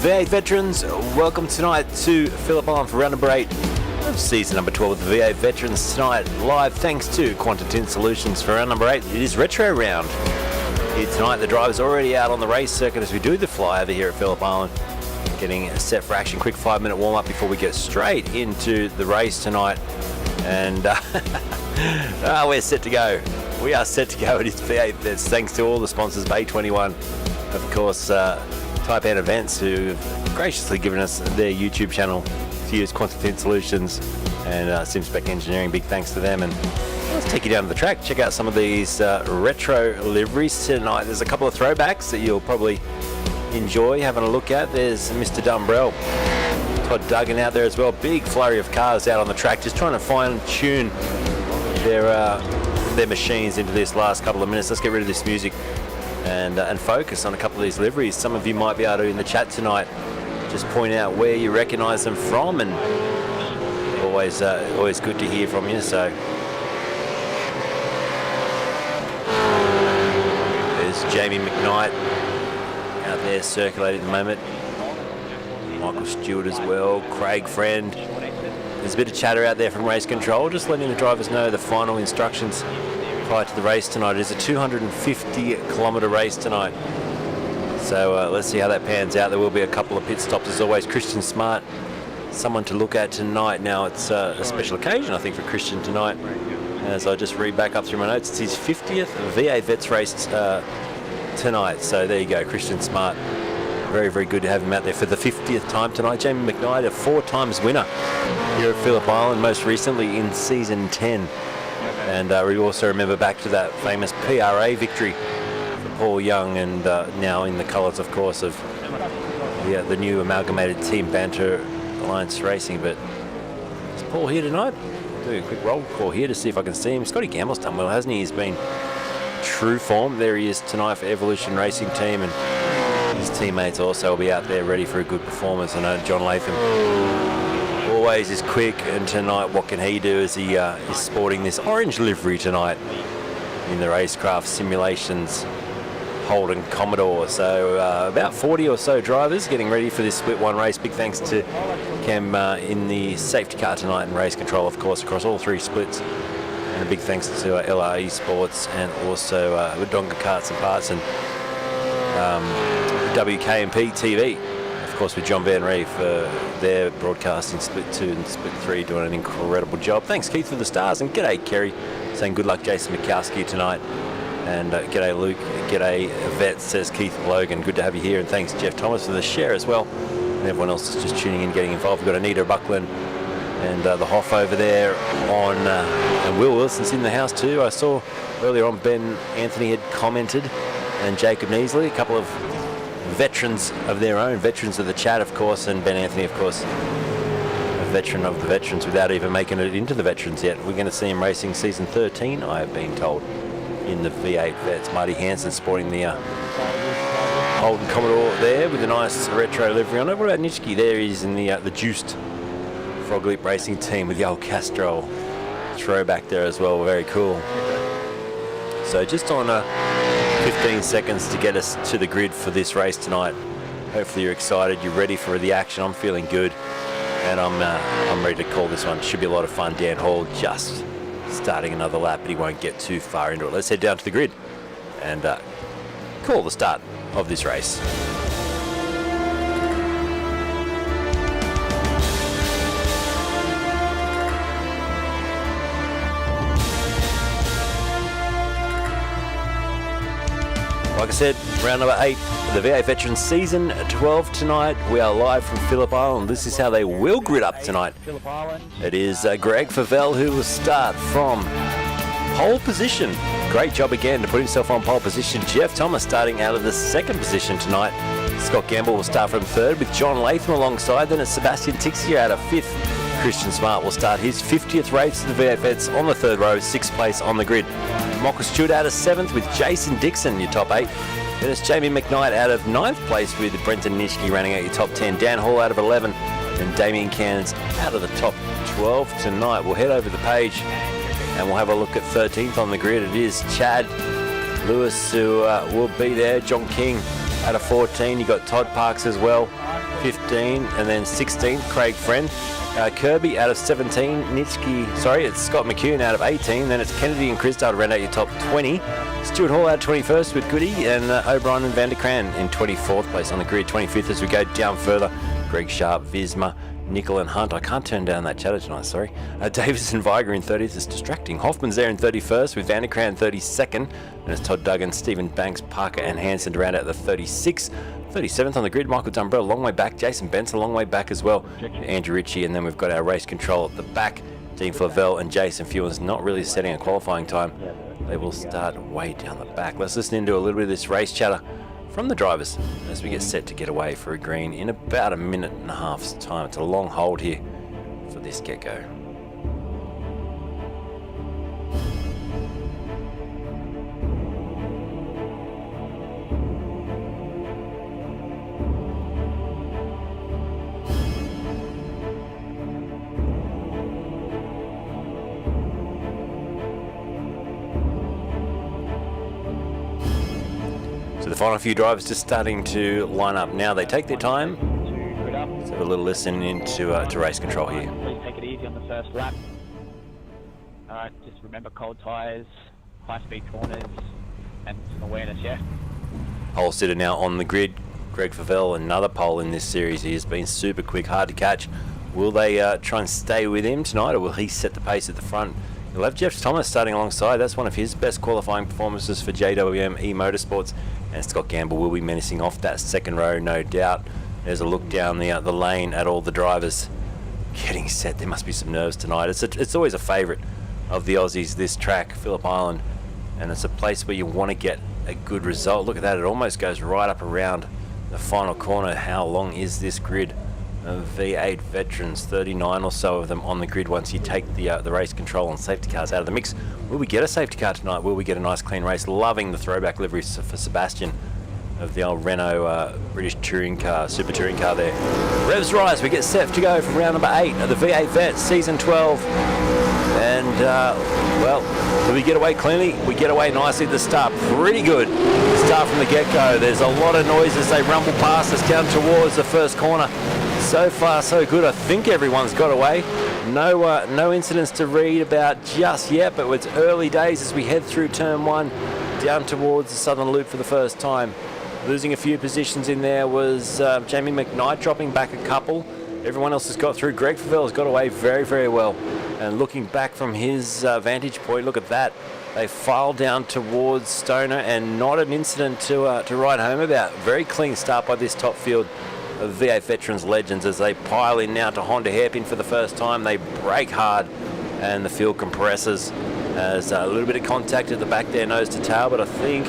V8 veterans, welcome tonight to Phillip for round number 8 of season number 12 of the V8 veterans tonight. Live thanks to Quantitin Solutions for round number 8. It is retro round. Here tonight, the driver's already out on the race circuit as we do the flyover here at Phillip Island. Getting set for action, quick 5-minute warm-up before we get straight into the race tonight. And we're set to go. We are set to go. It is V8 Vets, thanks to all the sponsors, Bay 21, of course, TaipanEvents, who have graciously given us their YouTube channel to use, Quantitin Solutions, and SimSpec Engineering. Big thanks to them. And let's take you down to the track, check out some of these retro liveries tonight. There's a couple of throwbacks that you'll probably enjoy having a look at. There's Mr. Dumbrell, Todd Duggan out there as well. Big flurry of cars out on the track, just trying to fine-tune their machines into this last couple of minutes. Let's get rid of this music and focus on a couple of these liveries. Some of you might be able to, in the chat tonight, just point out where you recognise them from, and always good to hear from you. So there's Jamie McKnight out there circulating at the moment. Michael Stewart as well, Craig Friend. There's a bit of chatter out there from race control, just letting the drivers know the final instructions prior to the race tonight. It is a 250-kilometre race tonight. So let's see how that pans out. There will be a couple of pit stops as always. Christian Smart, someone to look at tonight. Now it's a special occasion, I think, for Christian tonight. As I just read back up through my notes, it's his 50th V8 Vets race tonight. So there you go, Christian Smart. Very, very good to have him out there for the 50th time tonight. Jamie McKnight, a 4-times winner here at Phillip Island, most recently in season 10. And we also remember back to that famous PRA victory for Paul Young, and now in the colours, of course, of the new amalgamated Team Banter Alliance Racing. But is Paul here tonight? Do a quick roll call here to see if I can see him. Scotty Gamble's done well, hasn't he? He's been true form. There he is tonight for Evolution Racing Team, and his teammates also will be out there ready for a good performance. I know John Latham always is quick, and tonight what can he do as he is sporting this orange livery tonight in the Racecraft Simulations Holden Commodore. So about 40 or so drivers getting ready for this split one race. Big thanks to Cam in the safety car tonight and race control, of course, across all 3 splits. And a big thanks to LR eSports and also Wodonga Karts and Parts and WKMP TV, of course, with John Van Ree for their broadcasting split 2 and split 3, doing an incredible job. Thanks, Keith, for the stars, and g'day, Kerry, saying good luck, Jason Mikowski, tonight. And g'day, Luke, g'day, Vet, says Keith Logan. Good to have you here, and thanks, Jeff Thomas, for the share as well. And everyone else is just tuning in, getting involved. We've got Anita Buckland and the Hoff over there on, and Will Wilson's in the house too. I saw earlier on Ben Anthony had commented, and Jacob Neasley, a couple of veterans of their own, veterans of the chat, of course, and Ben Anthony, of course, a veteran of the veterans without even making it into the veterans yet. We're going to see him racing season 13, I have been told, in the V8 Vets. Marty Hansen sporting the Holden Commodore there with a nice retro livery on it. What about Nitschke? There he is in the juiced Frog Leap Racing Team with the old Castrol throwback there as well. Very cool. So just on 15 seconds to get us to the grid for this race tonight. Hopefully you're excited, you're ready for the action. I'm feeling good, and I'm ready to call this one. Should be a lot of fun. Dan Hall just starting another lap, but he won't get too far into it. Let's head down to the grid and call the start of this race. Like I said, round number 8 of the V8 Veterans Season 12 tonight. We are live from Phillip Island. This is how they will grid up tonight. It is Greg Favell who will start from pole position. Great job again to put himself on pole position. Jeff Thomas starting out of the 2nd position tonight. Scott Gamble will start from 3rd with John Latham alongside. Then it's Sebastian Tixier out of 5th. Christian Smart will start his 50th race of the V8 Vets on the 3rd row, 6th place on the grid. Michael Stewart out of 7th with Jason Dixon, your top 8. Then it's Jamie McKnight out of 9th place with Brenton Nitschke running out your top 10. Dan Hall out of 11, and Damien Cannons out of the top 12 tonight. We'll head over the page and we'll have a look at 13th on the grid. It is Chad Lewis who will be there. John King out of 14. You got Todd Parks as well, 15, and then 16th, Craig Friend. Kirby out of 17, it's Scott McCune out of 18, then it's Kennedy and Crisdale to round out your top 20. Stuart Hall out of 21st with Goody, and O'Brien and Van der Kran in 24th place on the grid. 25th as we go down further, Greg Sharp, Visma, Nickel and Hunt. I can't turn down that chatter tonight, sorry. Davis and Viger in 30th, it's distracting. Hoffman's there in 31st with Van der Kran 32nd, and it's Todd Duggan, Stephen Banks, Parker and Hansen to round out the 36th. 37th on the grid, Michael Dumbrell a long way back, Jason Benson a long way back as well, Andrew Ritchie, and then we've got our race control at the back, Dean Flavelle and Jason Fewens not really setting a qualifying time. They will start way down the back. Let's listen into a little bit of this race chatter from the drivers as we get set to get away for a green in about a minute and a half's time. It's a long hold here for this get-go. The final few drivers just starting to line up now. They take their time. Let's have a little listen into to race control here. Please take it easy on the first lap. Just remember cold tyres, high-speed corners, and some awareness, yeah? Pole sitter now on the grid. Greg Favell, another pole in this series. He has been super quick, hard to catch. Will they try and stay with him tonight, or will he set the pace at the front? He'll have Jeff Thomas starting alongside. That's one of his best qualifying performances for JWM eMotorsports. And Scott Gamble will be menacing off that second row, no doubt. There's a look down the lane at all the drivers getting set. There must be some nerves tonight. It's always a favourite of the Aussies, this track, Phillip Island. And it's a place where you want to get a good result. Look at that. It almost goes right up around the final corner. How long is this grid of V8 veterans? 39 or so of them on the grid once you take the race control and safety cars out of the mix. Will we get a safety car tonight? Will we get a nice clean race? Loving the throwback livery for Sebastian of the old Renault British touring car, super touring car there. Revs rise, we get set to go for round number 8 of the V8 Vets season 12. And well, will we get away cleanly? We get away nicely at the start. Pretty good start from the get-go. There's a lot of noise as they rumble past us down towards the first corner. So far, so good. I think everyone's got away. No incidents to read about just yet, but it's early days as we head through turn 1 down towards the southern loop for the first time. Losing a few positions in there was Jamie McKnight dropping back a couple. Everyone else has got through. Greg Favell has got away very, very well. And looking back from his vantage point, look at that. They file down towards Stoner and not an incident to write home about. Very clean start by this top field of V8 Veterans legends as they pile in now to Honda Hairpin for the first time. They brake hard and the field compresses. There's a little bit of contact at the back there, nose to tail, but I think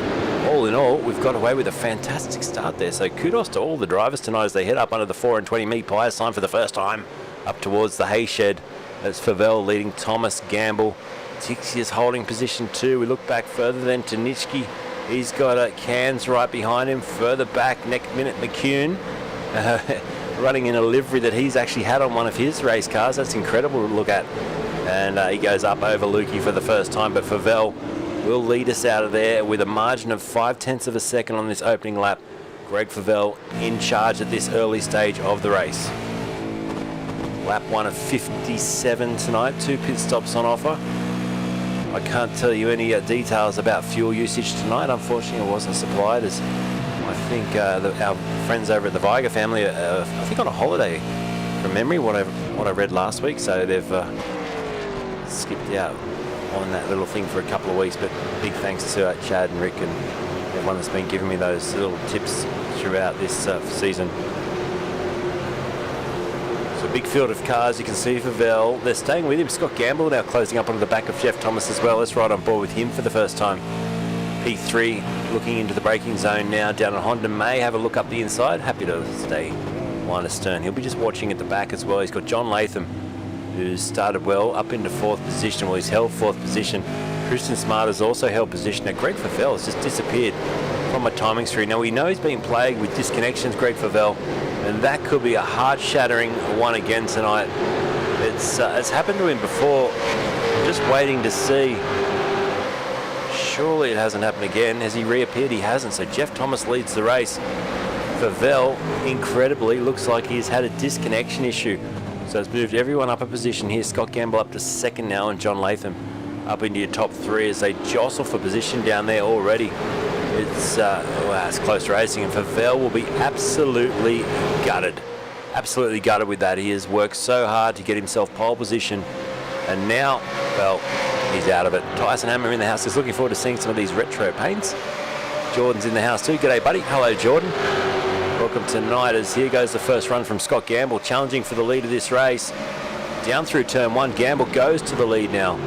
all in all we've got away with a fantastic start there. So kudos to all the drivers tonight as they head up under the 4 and 20 meat pie sign for the first time up towards the hay shed. That's Favell leading Thomas, Gamble. Tixia's holding position 2. We look back further then to Nitschke. He's got Cans right behind him. Further back, next minute McCune. Running in a livery that he's actually had on one of his race cars. That's incredible to look at. And he goes up over Lukey for the first time, but Favell will lead us out of there with a margin of 0.5 of a second on this opening lap. Greg Favell in charge at this early stage of the race. Lap 1 of 57 tonight, 2 pit stops on offer. I can't tell you any details about fuel usage tonight. Unfortunately, it wasn't supplied, as I think our friends over at the Viger family are, I think, on a holiday from memory, what I read last week, so they've skipped out on that little thing for a couple of weeks. But big thanks to Chad and Rick and everyone that's been giving me those little tips throughout this season. So big field of cars, you can see Favell. They're staying with him. Scott Gamble now closing up onto the back of Jeff Thomas as well. Let's ride on board with him for the first time. P3 looking into the braking zone now down at Honda. May have a look up the inside. Happy to stay line astern. He'll be just watching at the back as well. He's got John Latham, who's started well up into 4th position. Well, he's held 4th position. Christian Smart has also held position. Now Greg Favell has just disappeared from a timing screen. Now we know he's been plagued with disconnections, Greg Favell, and that could be a heart-shattering one again tonight. It's happened to him before. Just waiting to see. surely it hasn't happened again. Has he reappeared? He hasn't. So Jeff Thomas leads the race. Favel, incredibly, looks like he's had a disconnection issue. So it's moved everyone up a position here. Scott Gamble up to second now, and John Latham up into your top three as they jostle for position down there already. It's close racing, and Favel will be absolutely gutted. Absolutely gutted with that. He has worked so hard to get himself pole position, and now, well, he's out of it. Tyson Hammer in the house is looking forward to seeing some of these retro paints. Jordan's in the house too. G'day, buddy. Hello, Jordan. Welcome tonight as here goes the first run from Scott Gamble, challenging for the lead of this race. Down through turn one, Gamble goes to the lead now.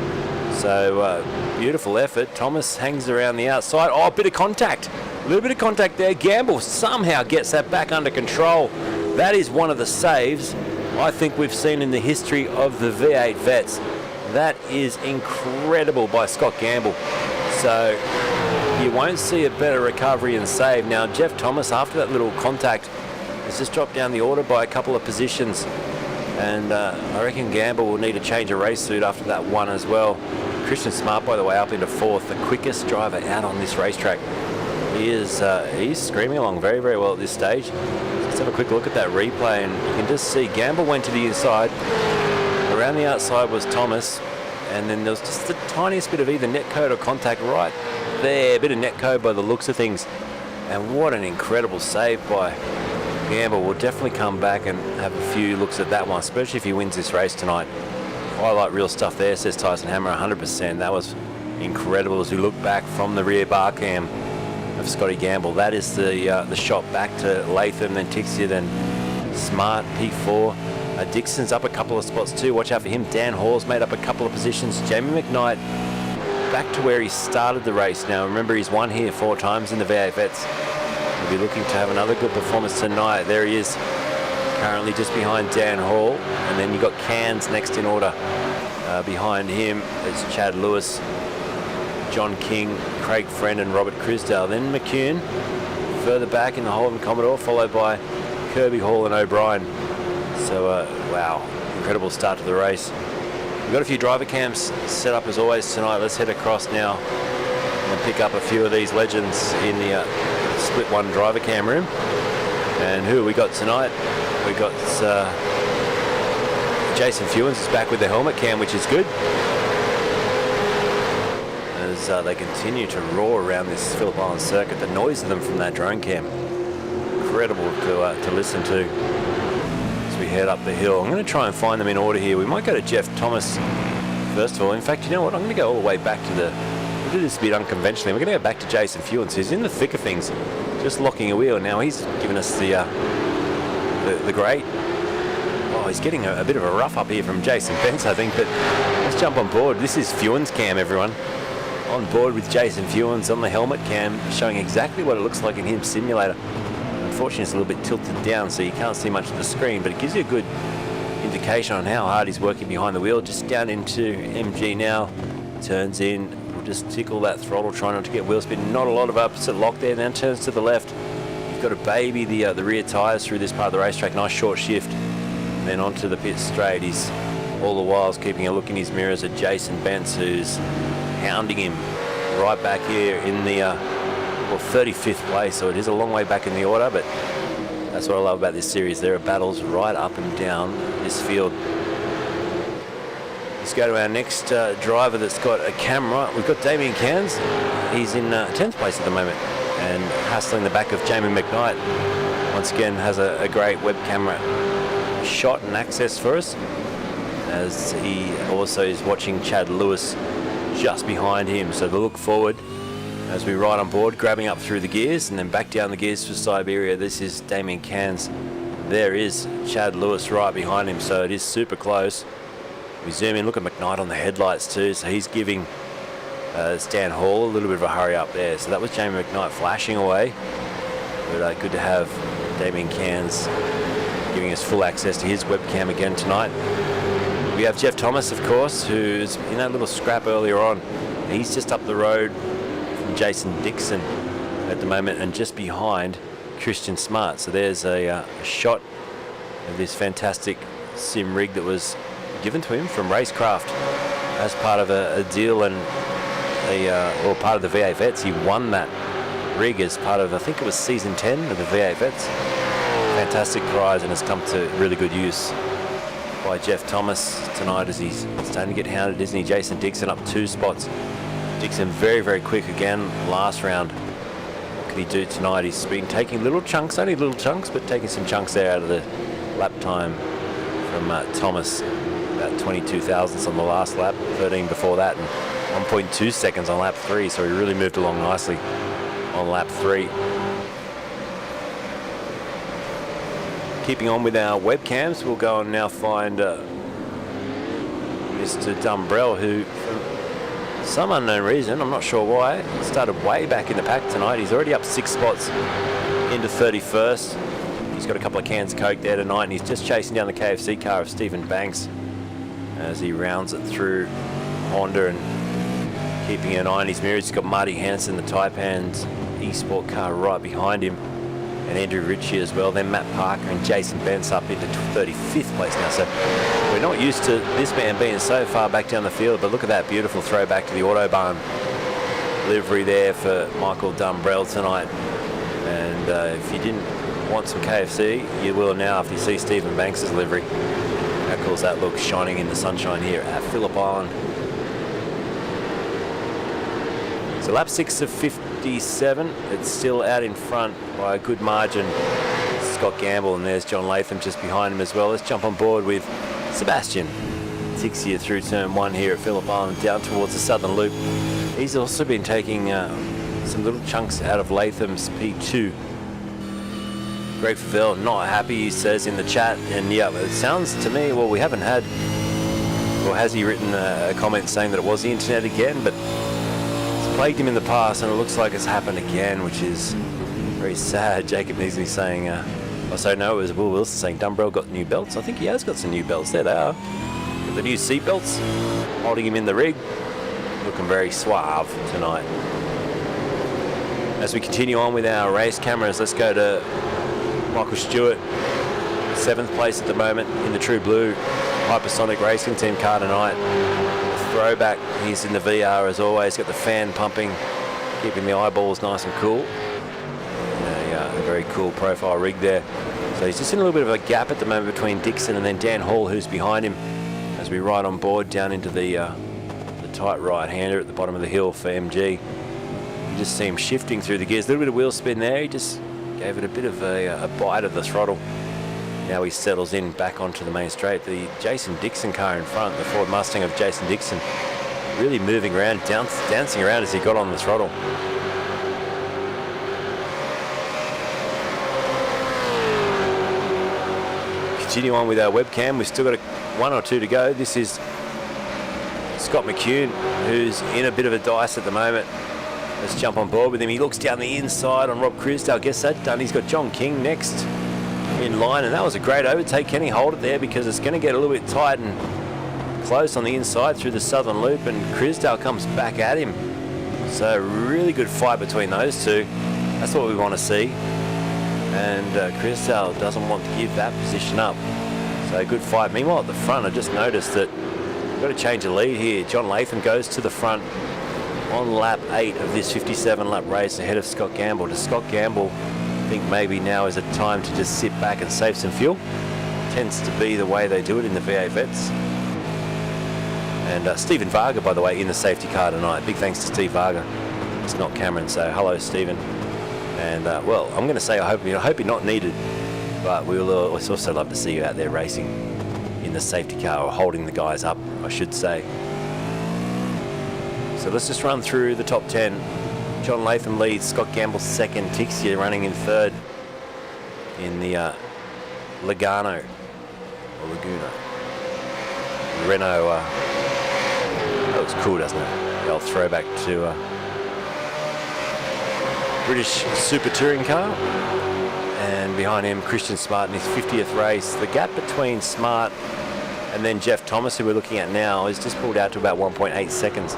So, beautiful effort. Thomas hangs around the outside. Oh, a bit of contact. A little bit of contact there. Gamble somehow gets that back under control. That is one of the saves I think we've seen in the history of the V8 vets. That is incredible by Scott Gamble. So you won't see a better recovery and save. Now Jeff Thomas, after that little contact, has just dropped down the order by a couple of positions. And I reckon Gamble will need to change a race suit after that one as well. Christian Smart, by the way, up into fourth, the quickest driver out on this racetrack. He's screaming along very, very well at this stage. Let's have a quick look at that replay, and you can just see Gamble went to the inside. Around the outside was Thomas, and then there was just the tiniest bit of either netcode or contact right there. A bit of netcode by the looks of things. And what an incredible save by Gamble. Will definitely come back and have a few looks at that one, especially if he wins this race tonight. Highlight real stuff there, says Tyson Hammer, 100%. That was incredible as we look back from the rear bar cam of Scotty Gamble. That is the shot back to Latham, then Tixia, then Smart, P4. Dixon's up a couple of spots too. Watch out for him. Dan Hall's made up a couple of positions. Jamie McKnight back to where he started the race. Now remember, he's won here 4 times in the V8 vets. He'll be looking to have another good performance tonight. There he is, currently just behind Dan Hall, and then you've got Cairns next in order. Behind him is Chad Lewis, John King, Craig Friend and Robert Crisdale. Then McCune further back in the Holden Commodore, followed by Kirby Hall and O'Brien. So wow, incredible start to the race. We've got a few driver cams set up as always tonight. Let's head across now and pick up a few of these legends in the split one driver cam room. And who have we got tonight? We got Jason Fewens is back with the helmet cam, which is good. As they continue to roar around this Phillip Island circuit, the noise of them from that drone cam, incredible to listen to as we head up the hill. I'm going to try and find them in order here. We might go to Jeff Thomas first of all. In fact, you know what? I'm going to go all the way back to we'll do this a bit unconventionally. We're going to go back to Jason Fewens, who's in the thick of things, just locking a wheel. Now he's given us the great. Oh, he's getting a bit of a rough up here from Jason Bence, I think, but let's jump on board. This is Fewens cam, everyone. On board with Jason Fewens on the helmet cam, showing exactly what it looks like in his simulator. Unfortunately, it's a little bit tilted down, so you can't see much of the screen, but it gives you a good indication on how hard he's working behind the wheel. Just down into MG now, turns in, we'll just tickle that throttle, try not to get wheel spin. Not a lot of opposite lock there, then turns to the left. You've got to baby the rear tyres through this part of the racetrack. Nice short shift, then onto the pit straight. He's all the while keeping a look in his mirrors at Jason Bence, who's hounding him right back here in the 35th place, so it is a long way back in the order, but that's what I love about this series. There are battles right up and down this field. Let's go to our next driver that's got a camera. We've got Damien Cairns. He's in 10th place at the moment and hustling the back of Jamie McKnight. Once again has a great web camera shot and access for us, as he also is watching Chad Lewis just behind him. So to look forward as we ride on board, grabbing up through the gears and then back down the gears for Siberia. This is Damien Cairns. There is Chad Lewis right behind him, so it is super close. We zoom in, look at McKnight on the headlights too, so he's giving Stan Hall a little bit of a hurry up there. So that was Jamie McKnight flashing away, but good to have Damien Cairns giving us full access to his webcam again tonight. We have Jeff Thomas, of course, who's in that little scrap earlier on. He's just up the road from Jason Dixon at the moment and just behind Christian Smart. So there's a shot of this fantastic sim rig that was given to him from Racecraft as part of a deal and or part of the V8 Vets. He won that rig as part of, I think it was season 10 of the V8 Vets. Fantastic prize, and has come to really good use by Jeff Thomas tonight as he's starting to get hounded, isn't he? Jason Dixon up 2 spots. Dixon very, very quick again last round. What can he do tonight? He's been taking little chunks, only little chunks, but taking some chunks there out of the lap time from Thomas. About 22 thousandths on the last lap, 13 before that, and 1.2 seconds on lap 3, so he really moved along nicely on lap 3. Keeping on with our webcams, we'll go and now find Mr. Dumbrell, who, for some unknown reason, I'm not sure why, started way back in the pack tonight. He's already up 6 spots into 31st. He's got a couple of cans of Coke there tonight, and he's just chasing down the KFC car of Stephen Banks as he rounds it through Honda and keeping an eye on his mirrors. He's got Marty Hansen, the Taipan's eSport car, right behind him, and Andrew Ritchie as well. Then Matt Parker and Jason Bence up into 35th place now. So we're not used to this man being so far back down the field, but look at that beautiful throwback to the Autobahn livery there for Michael Dumbrell tonight. And if you didn't want some KFC, you will now if you see Stephen Banks' livery. How cool does that look, shining in the sunshine here at Phillip Island. So lap 6 of 57, it's still out in front by a good margin. Scott Gamble, and there's John Latham just behind him as well. Let's jump on board with Sebastian Tixier through turn 1 here at Phillip Island, down towards the southern loop. He's also been taking some little chunks out of Latham's P2. Greg Favell not happy, he says in the chat, and yeah, it sounds to me, well, we haven't had, or has he written a comment saying that it was the internet again, but it's plagued him in the past, and it looks like it's happened again, which is very sad. Jacob Neasley saying, also no, it was Will Wilson saying Dumbrell got new belts. I think he has got some new belts. There they are. Got the new seat belts, holding him in the rig, looking very suave tonight. As we continue on with our race cameras, let's go to Michael Stewart, 7th place at the moment in the True Blue Hypersonic Racing Team car tonight. Throwback, he's in the VR as always, got the fan pumping, keeping the eyeballs nice and cool. A very cool profile rig there. So he's just in a little bit of a gap at the moment between Dixon and then Dan Hall, who's behind him, as we ride on board down into the tight right-hander at the bottom of the hill for MG. You just see him shifting through the gears, a little bit of wheel spin there. He just gave it a bit of a bite of the throttle. Now he settles in back onto the main straight. The Jason Dixon car in front, the Ford Mustang of Jason Dixon, really moving around, dancing around as he got on the throttle. Continue on with our webcam. We've still got 1 or 2 to go. This is Scott McCune, who's in a bit of a dice at the moment. Let's jump on board with him. He looks down the inside on Rob Crisdale. Gets that done. He's got John King next in line, and that was a great overtake. Can he hold it there? Because it's going to get a little bit tight and close on the inside through the southern loop, and Crisdale comes back at him. So really good fight between those two. That's what we want to see. And Crisdale doesn't want to give that position up. So a good fight. Meanwhile at the front, I just noticed that we've got to change the lead here. John Latham goes to the front on lap 8 of this 57 lap race ahead of Scott Gamble. Does Scott Gamble think maybe now is a time to just sit back and save some fuel? Tends to be the way they do it in the V8 Vets. And Stephen Varga, by the way, in the safety car tonight. Big thanks to Steve Varga. It's not Cameron, so hello Stephen. And well, I'm going to say I hope you're not needed, but we'll also love to see you out there racing in the safety car, or holding the guys up, I should say. So let's just run through the top 10. John Latham leads, Scott Gamble second, Tixier running in third in the Laguna. Renault, that looks cool, doesn't it? The old throwback to British Super Touring car. And behind him, Christian Smart in his 50th race. The gap between Smart and then Jeff Thomas, who we're looking at now, is just pulled out to about 1.8 seconds.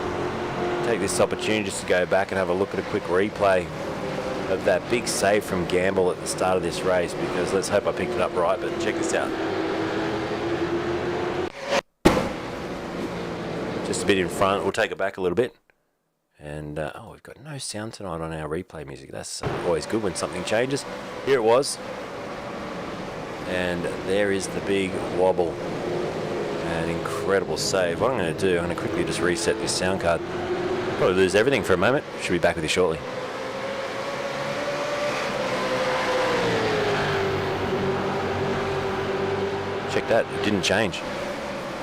Take this opportunity just to go back and have a look at a quick replay of that big save from Gamble at the start of this race, because let's hope I picked it up right, but check this out. Just a bit in front, we'll take it back a little bit. And oh, we've got no sound tonight on our replay music. That's always good when something changes. Here it was. And there is the big wobble. An incredible save. What I'm going to do, I'm going to quickly just reset this sound card. Probably lose everything for a moment. Should be back with you shortly. Check that, it didn't change.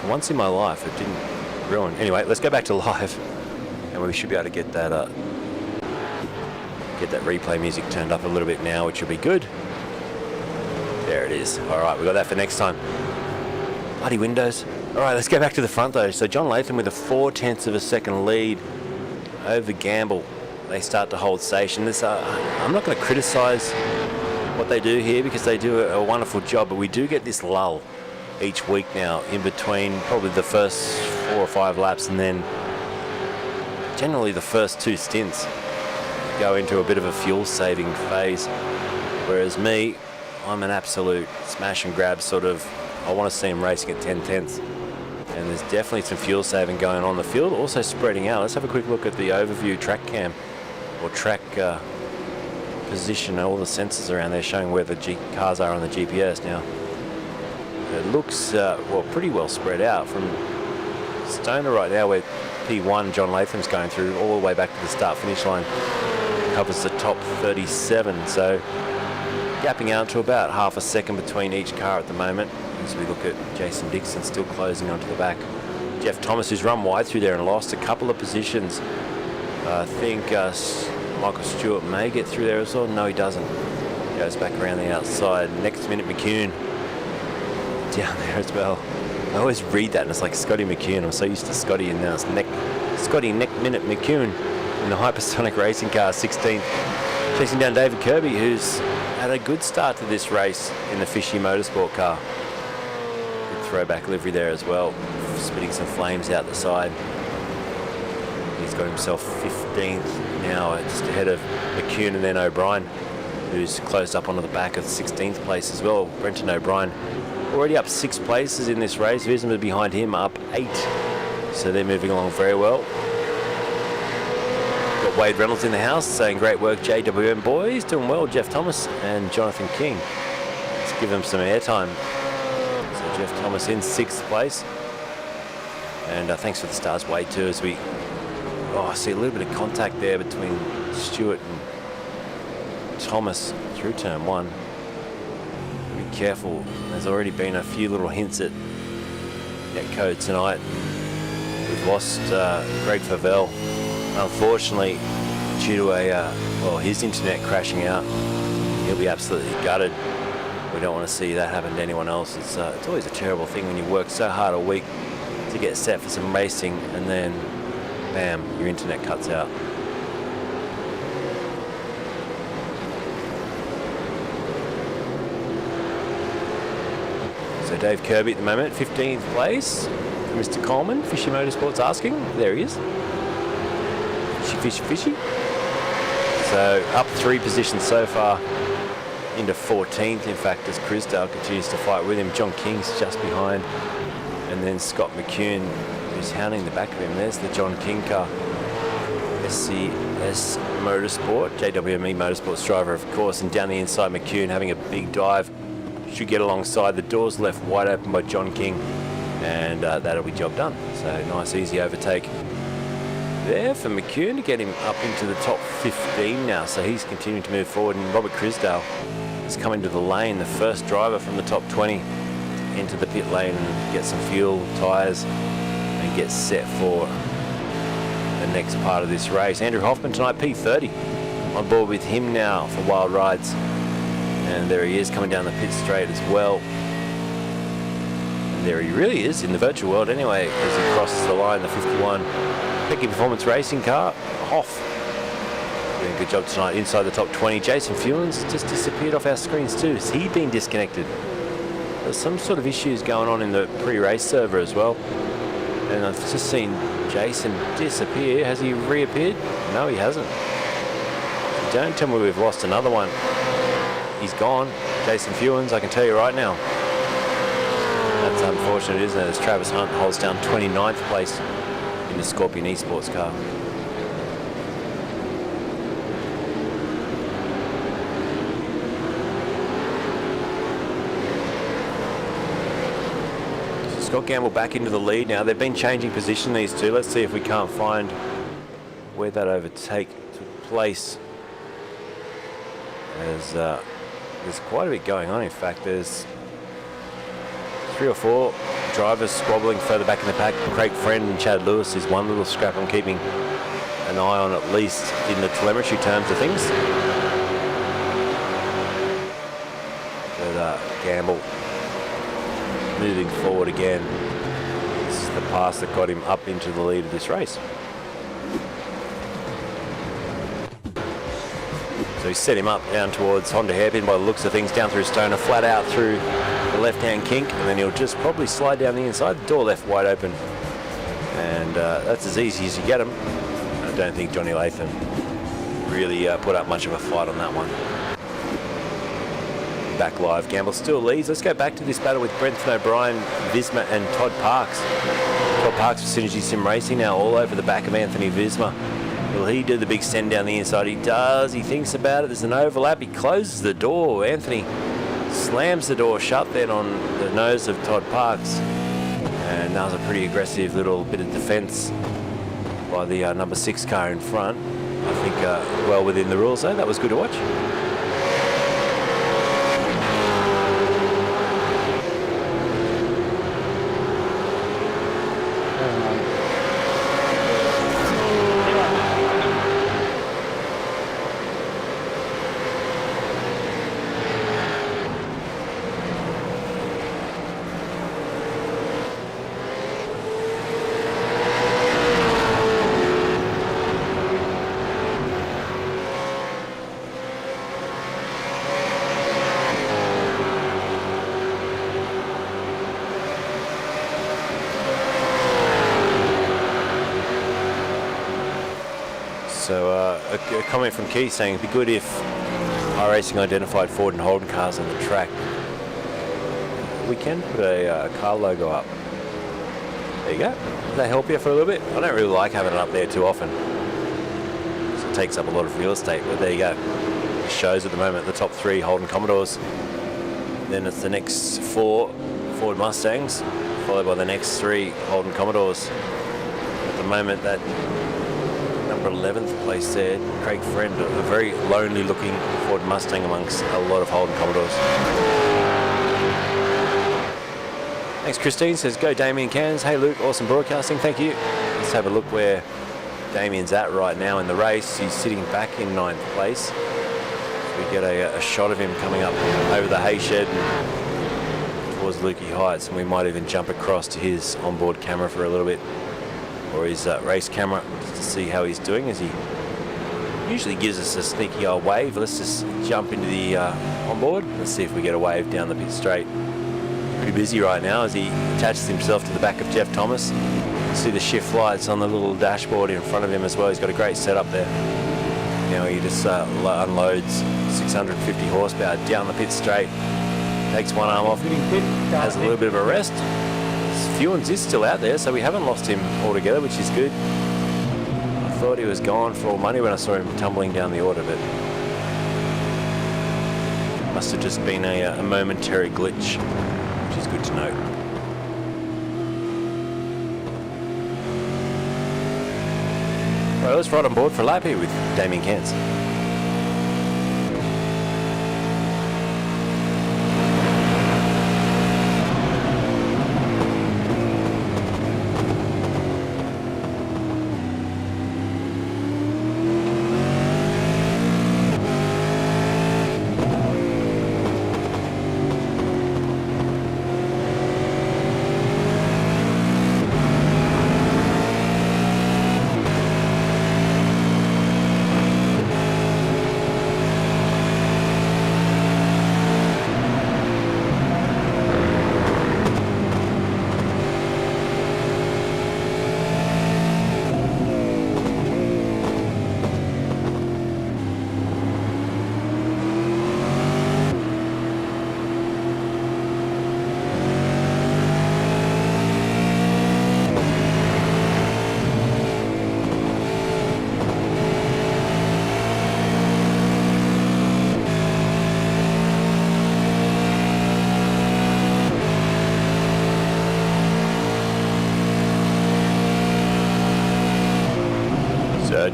Once in my life, it didn't ruin. Anyway, let's go back to live. And we should be able to get that replay music turned up a little bit now, which will be good. There it is. All right, we got that for next time. Bloody windows. All right, let's go back to the front though. So John Latham with a 0.4 of a second lead over Gamble. They start to hold station. This, I'm not going to criticise what they do here because they do a wonderful job, but we do get this lull each week now in between probably the first 4 or 5 laps, and then generally the first 2 stints go into a bit of a fuel saving phase. Whereas me, I'm an absolute smash and grab sort of, I want to see him racing at 10 tenths. And there's definitely some fuel saving going on. The field also spreading out. Let's have a quick look at the overview track cam or track position. All the sensors around there showing where the cars are on the GPS now. It looks well, pretty well spread out from Stoner right now, where P1 John Latham's going through, all the way back to the start finish line. Covers the top 37, so gapping out to about half a second between each car at the moment. As we look at Jason Dixon still closing onto the back. Jeff Thomas, who's run wide through there and lost a couple of positions. I think Michael Stewart may get through there as well. No, he doesn't. Goes back around the outside. Next minute, McCune down there as well. I always read that and it's like Scotty McCune. I'm so used to Scotty, and now it's Scotty Neck Minute McCune in the Hypersonic Racing car, 16th. Chasing down David Kirby, who's had a good start to this race in the Fishy Motorsport car. Good throwback livery there as well. Spitting some flames out the side. He's got himself 15th now, just ahead of McCune and then O'Brien, who's closed up onto the back of 16th place as well. Brenton O'Brien already up 6 places in this race. Visma behind him up 8. So they're moving along very well. Got Wade Reynolds in the house saying great work JWM boys, doing well. Jeff Thomas and Jonathan King. Let's give them some airtime. So Jeff Thomas in 6th place. And thanks for the stars, Wade, too, as we I see a little bit of contact there between Stewart and Thomas through turn 1. Be careful. There's already been a few little hints at netcode tonight. We've lost Greg Favell, unfortunately, due to his internet crashing out. He'll be absolutely gutted. We don't want to see that happen to anyone else. It's always a terrible thing when you work so hard a week to get set for some racing and then bam, your internet cuts out. So Dave Kirby at the moment, 15th place. Mr. Coleman, Fishy Motorsports asking. There he is. Fishy. So up 3 positions so far into 14th. In fact, as Crisdale continues to fight with him. John King's just behind. And then Scott McCune, who's hounding the back of him. There's the John King car. SCS Motorsport, JWME Motorsports driver, of course. And down the inside, McCune having a big dive. Should get alongside. The doors left wide open by John King. And that'll be job done. So nice, easy overtake there for McCune to get him up into the top 15 now. So he's continuing to move forward. And Robert Crisdale is coming to the lane, the first driver from the top 20 into the pit lane and get some fuel, tyres, and get set for the next part of this race. Andrew Hoffman tonight, P30, on board with him now for Wild Rides. And there he is coming down the pit straight as well. And there he really is in the virtual world anyway, as he crosses the line, the 51 Pecky Performance Racing car. Hoff doing a good job tonight inside the top 20. Jason Fulans just disappeared off our screens too. Has he been disconnected? There's some sort of issues going on in the pre-race server as well. And I've just seen Jason disappear. Has he reappeared? No, he hasn't. Don't tell me we've lost another one. He's gone. Jason Fulans, I can tell you right now. That's unfortunate, isn't it? As Travis Hunt holds down 29th place in the Scorpion eSports car. Scott Gamble back into the lead now. They've been changing position, these two. Let's see if we can't find where that overtake took place. As there's quite a bit going on. In fact, there's 3 or 4 drivers squabbling further back in the pack. Craig Friend and Chad Lewis is one little scrap I'm keeping an eye on, at least in the telemetry terms of things. But Gamble moving forward again. This is the pass that got him up into the lead of this race. So he set him up down towards Honda Hairpin by the looks of things, down through Stoner, flat out through the left-hand kink, and then he'll just probably slide down the inside, the door left wide open. And that's as easy as you get him. I don't think Johnny Latham really put up much of a fight on that one. Back live, Gamble still leads. Let's go back to this battle with Brenton O'Brien, Visma and Todd Parks. Todd Parks for Synergy Sim Racing now all over the back of Anthony Visma. Will he do the big send down the inside? He does. He thinks about it. There's an overlap. He closes the door. Anthony slams the door shut then on the nose of Todd Parks. And that was a pretty aggressive little bit of defence by the number 6 car in front. I think well within the rules though. That was good to watch. So a comment from Keith saying it'd be good if iRacing identified Ford and Holden cars on the track. We can put a car logo up. There you go. Does that help you for a little bit? I don't really like having it up there too often. So it takes up a lot of real estate, but there you go. It shows at the moment the top 3 Holden Commodores. Then it's the next 4 Ford Mustangs, followed by the next 3 Holden Commodores. At the moment, that number 11th place there, Craig Friend, a very lonely looking Ford Mustang amongst a lot of Holden Commodores. Thanks Christine, says go Damien Cairns. Hey Luke, awesome broadcasting, thank you. Let's have a look where Damien's at right now in the race. He's sitting back in 9th place. We get a shot of him coming up over the hay shed and towards Lukey Heights, and we might even jump across to his onboard camera for a little bit, or his race camera, just to see how he's doing, as he usually gives us a sneaky old wave. Let's just jump into the onboard. Let's see if we get a wave down the pit straight. Pretty busy right now as he attaches himself to the back of Jeff Thomas. You see the shift lights on the little dashboard in front of him as well. He's got a great setup there. Now he just unloads 650 horsepower down the pit straight. Takes one arm off, has a little bit of a rest. Fewens is still out there, so we haven't lost him altogether, which is good. I thought he was gone for all money when I saw him tumbling down the order, but must have just been a momentary glitch, which is good to note. Right, let's ride on board for a lap here with Damien Cairns.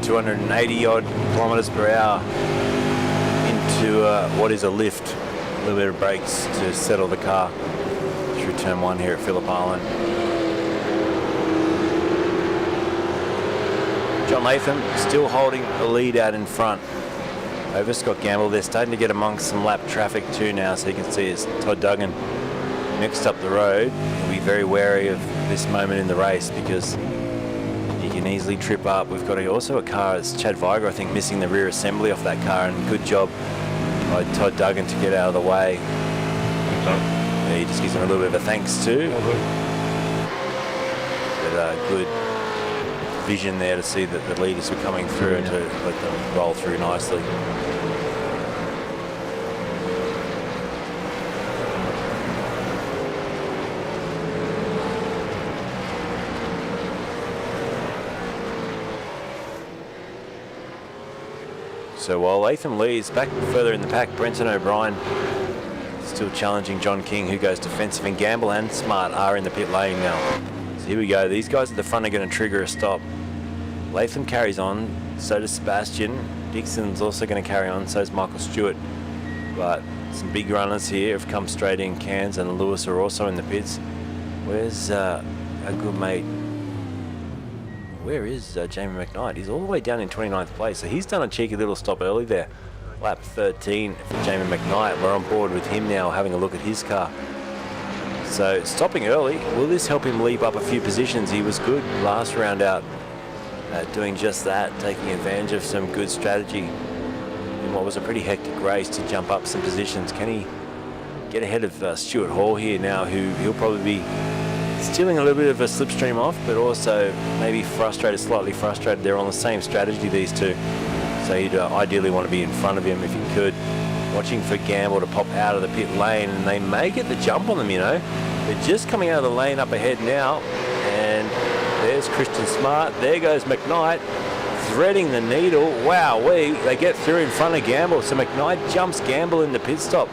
280 odd kilometers per hour into what is a lift. A little bit of brakes to settle the car through turn 1 here at Phillip Island. John Latham still holding the lead out in front over Scott Gamble. They're starting to get amongst some lap traffic too now, so you can see it's Todd Duggan next up the road. He'll be very wary of this moment in the race because you can easily trip up. We've got also a car, it's Chad Viger, I think, missing the rear assembly off that car, and good job by Todd Duggan to get out of the way. He just gives him a little bit of a thanks too. But good vision there to see that the leaders were coming through and to let them roll through nicely. So while Latham leads, back further in the pack, Brenton O'Brien still challenging John King, who goes defensive, and Gamble and Smart are in the pit lane now. So here we go. These guys at the front are going to trigger a stop. Latham carries on, so does Sebastian. Dixon's also going to carry on, so is Michael Stewart. But some big runners here have come straight in. Cairns and Lewis are also in the pits. Where's our good mate? Where is Jamie McKnight? He's all the way down in 29th place, so he's done a cheeky little stop early there. Lap 13 for Jamie McKnight. We're on board with him now, having a look at his car. So stopping early, will this help him leap up a few positions? He was good last round out at doing just that, taking advantage of some good strategy in what was a pretty hectic race to jump up some positions. Can he get ahead of Stuart Hall here now, who he'll probably be stealing a little bit of a slipstream off, but also maybe slightly frustrated. They're on the same strategy, these two. So he'd ideally want to be in front of him if he could. Watching for Gamble to pop out of the pit lane, and they may get the jump on them, you know. They're just coming out of the lane up ahead now, and there's Christian Smart. There goes McKnight, threading the needle. Wow, they get through in front of Gamble. So McKnight jumps Gamble in the pit stop.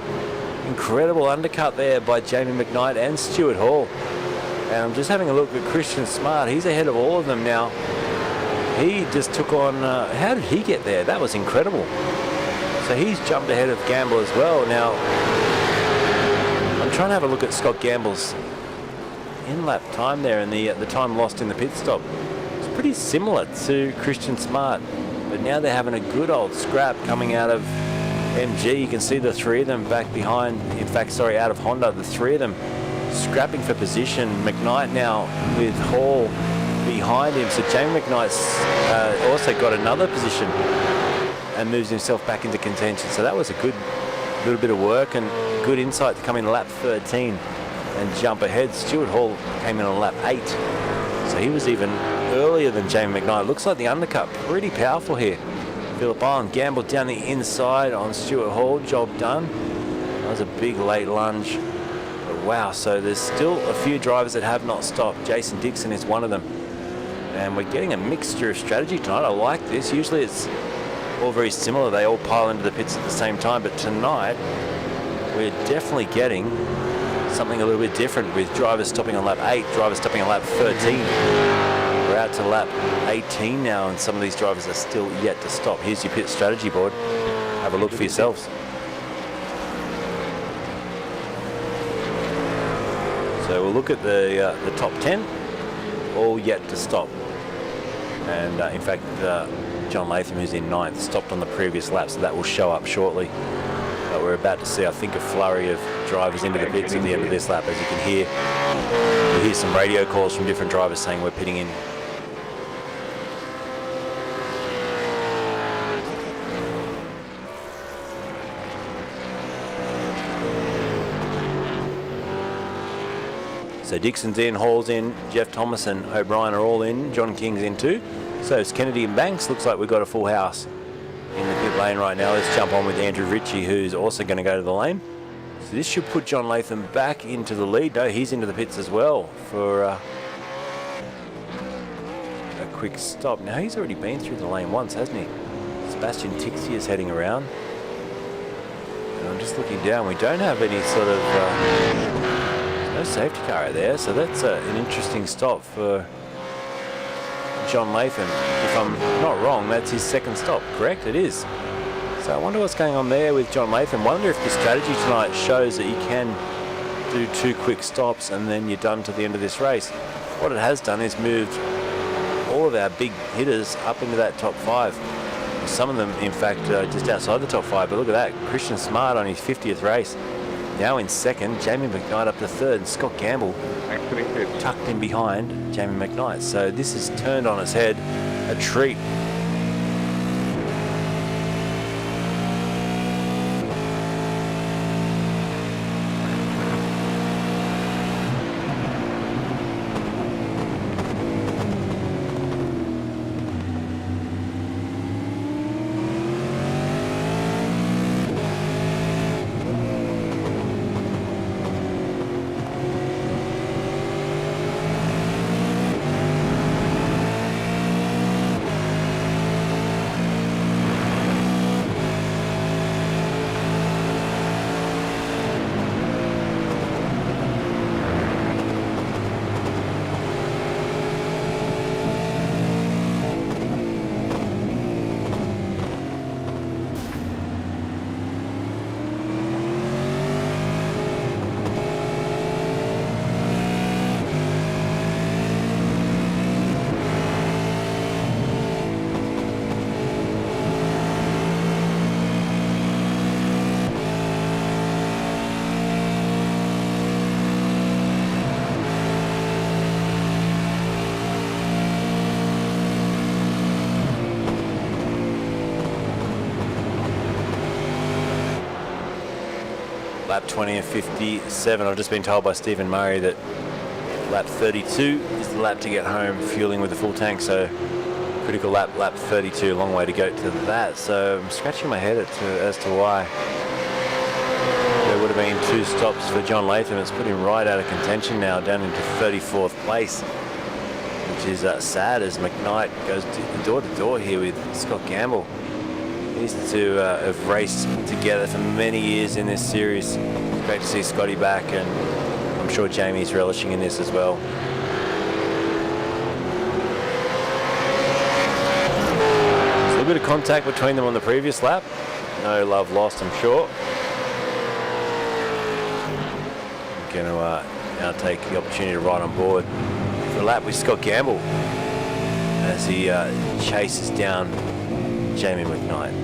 Incredible undercut there by Jamie McKnight and Stuart Hall. And I'm just having a look at Christian Smart. He's ahead of all of them now. He just took on, how did he get there? That was incredible. So he's jumped ahead of Gamble as well. Now, I'm trying to have a look at Scott Gamble's in-lap time there, and the time lost in the pit stop. It's pretty similar to Christian Smart, but now they're having a good old scrap coming out of MG. You can see the three of them back behind, out of Honda, the three of them scrapping for position. McKnight now with Hall behind him, so Jamie McKnight's also got another position and moves himself back into contention. So that was a good little bit of work and good insight to come in lap 13 and jump ahead. Stuart Hall came in on lap 8, so he was even earlier than Jamie McKnight. Looks like the undercut pretty powerful here. Phillip Island Gamble down the inside on Stuart Hall, job done. That was a big late lunge. But wow, so there's still a few drivers that have not stopped. Jason Dixon is one of them. And we're getting a mixture of strategy tonight. I like this. Usually it's all very similar. They all pile into the pits at the same time. But tonight, we're definitely getting something a little bit different, with drivers stopping on lap 8, drivers stopping on lap 13. We're out to lap 18 now, and some of these drivers are still yet to stop. Here's your pit strategy board. Have a look for yourselves. So we'll look at the top 10, all yet to stop. And in fact, John Latham, who's in 9th, stopped on the previous lap, so that will show up shortly. But we're about to see, I think, a flurry of drivers into the pits at the end of this lap. As you can hear, you hear some radio calls from different drivers saying we're pitting in. So Dixon's in, Hall's in, Jeff Thomas and O'Brien are all in, John King's in too. So it's Kennedy and Banks. Looks like we've got a full house in the pit lane right now. Let's jump on with Andrew Ritchie, who's also going to go to the lane. So this should put John Latham back into the lead. No, he's into the pits as well for a quick stop. Now he's already been through the lane once, hasn't he? Sebastian Tixie is heading around. And I'm just looking down. We don't have any sort of... no safety car out there, so that's an interesting stop for John Latham. If I'm not wrong, that's his second stop, correct? It is. So I wonder what's going on there with John Latham. Wonder if the strategy tonight shows that you can do 2 quick stops and then you're done to the end of this race. What it has done is moved all of our big hitters up into that top 5. Some of them, in fact, just outside the top 5. But look at that, Christian Smart on his 50th race. Now in second, Jamie McKnight up to third, and Scott Gamble tucked in behind Jamie McKnight. So this has turned on its head, a treat. Lap 20 of 57. I've just been told by Stephen Murray that lap 32 is the lap to get home fueling with a full tank. So critical lap 32, a long way to go to that. So I'm scratching my head as to why there would have been 2 stops for John Latham. It's put him right out of contention now, down into 34th place, which is sad as McKnight goes door to door here with Scott Gamble. These two have raced together for many years in this series. It's great to see Scotty back, and I'm sure Jamie's relishing in this as well. There's a little bit of contact between them on the previous lap. No love lost, I'm sure. I'm going to now take the opportunity to ride on board for a lap with Scott Gamble as he chases down Jamie McKnight.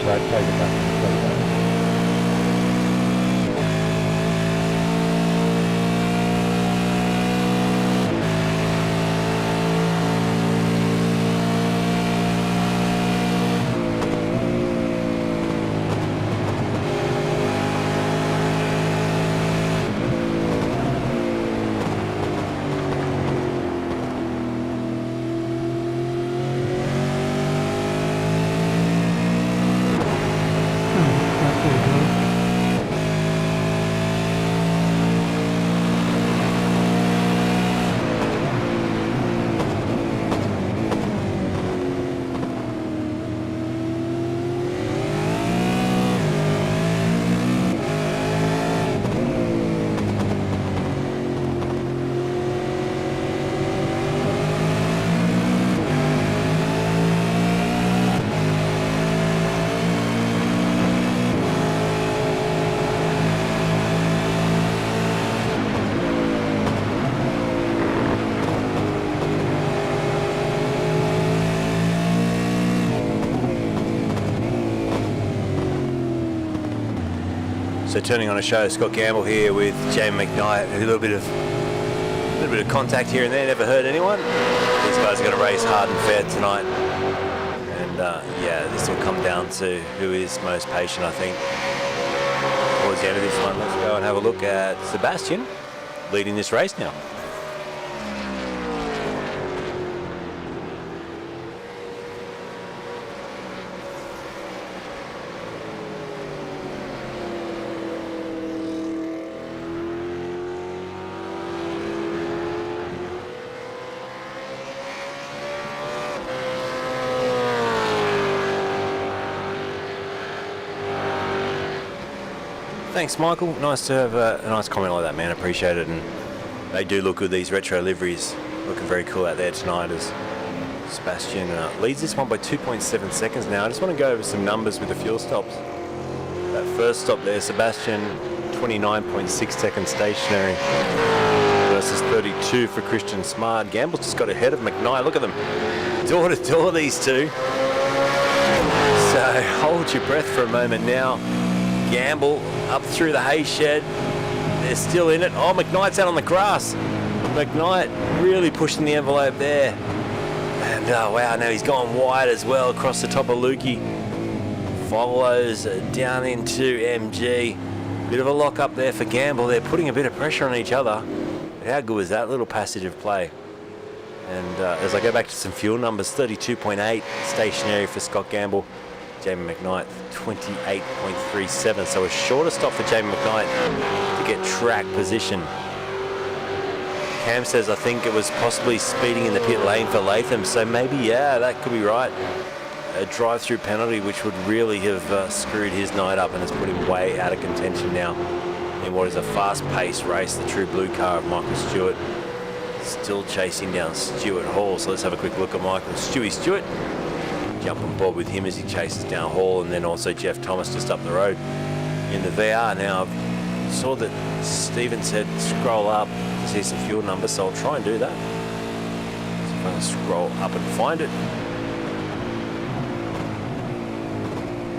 Take it back. So turning on a show, Scott Gamble here with Jamie McKnight. A little bit of contact here and there, never hurt anyone. These guys are going to race hard and fair tonight. And yeah, this will come down to who is most patient, I think, towards the end of this one. Let's go and have a look at Sebastian leading this race now. Thanks, Michael. Nice to have a nice comment like that, man. Appreciate it. And they do look good, these retro liveries. Looking very cool out there tonight as Sebastian leads this one by 2.7 seconds now. I just want to go over some numbers with the fuel stops. That first stop there, Sebastian, 29.6 seconds stationary versus 32 for Christian Smart. Gamble's just got ahead of McKnight. Look at them. Door to door, these two. So hold your breath for a moment now. Gamble up through the hay shed. They're still in it. Oh, McKnight's out on the grass. McKnight really pushing the envelope there. And wow, now he's gone wide as well across the top of Lukey. Follows down into MG. Bit of a lock up there for Gamble. They're putting a bit of pressure on each other. But how good was that little passage of play? And as I go back to some fuel numbers, 32.8 stationary for Scott Gamble. Jamie McKnight, 28.37. So a shorter stop for Jamie McKnight to get track position. Cam says, I think it was possibly speeding in the pit lane for Latham. So maybe, yeah, that could be right. A drive-through penalty, which would really have screwed his night up and has put him way out of contention now in what is a fast-paced race. The true blue car of Michael Stewart still chasing down Stuart Hall. So let's have a quick look at Michael Stewart. Jump on board with him as he chases down Hall, and then also Jeff Thomas just up the road in the VR. Now, I saw that Stephen said scroll up to see some fuel numbers, so I'll try and do that. So if I can scroll up and find it.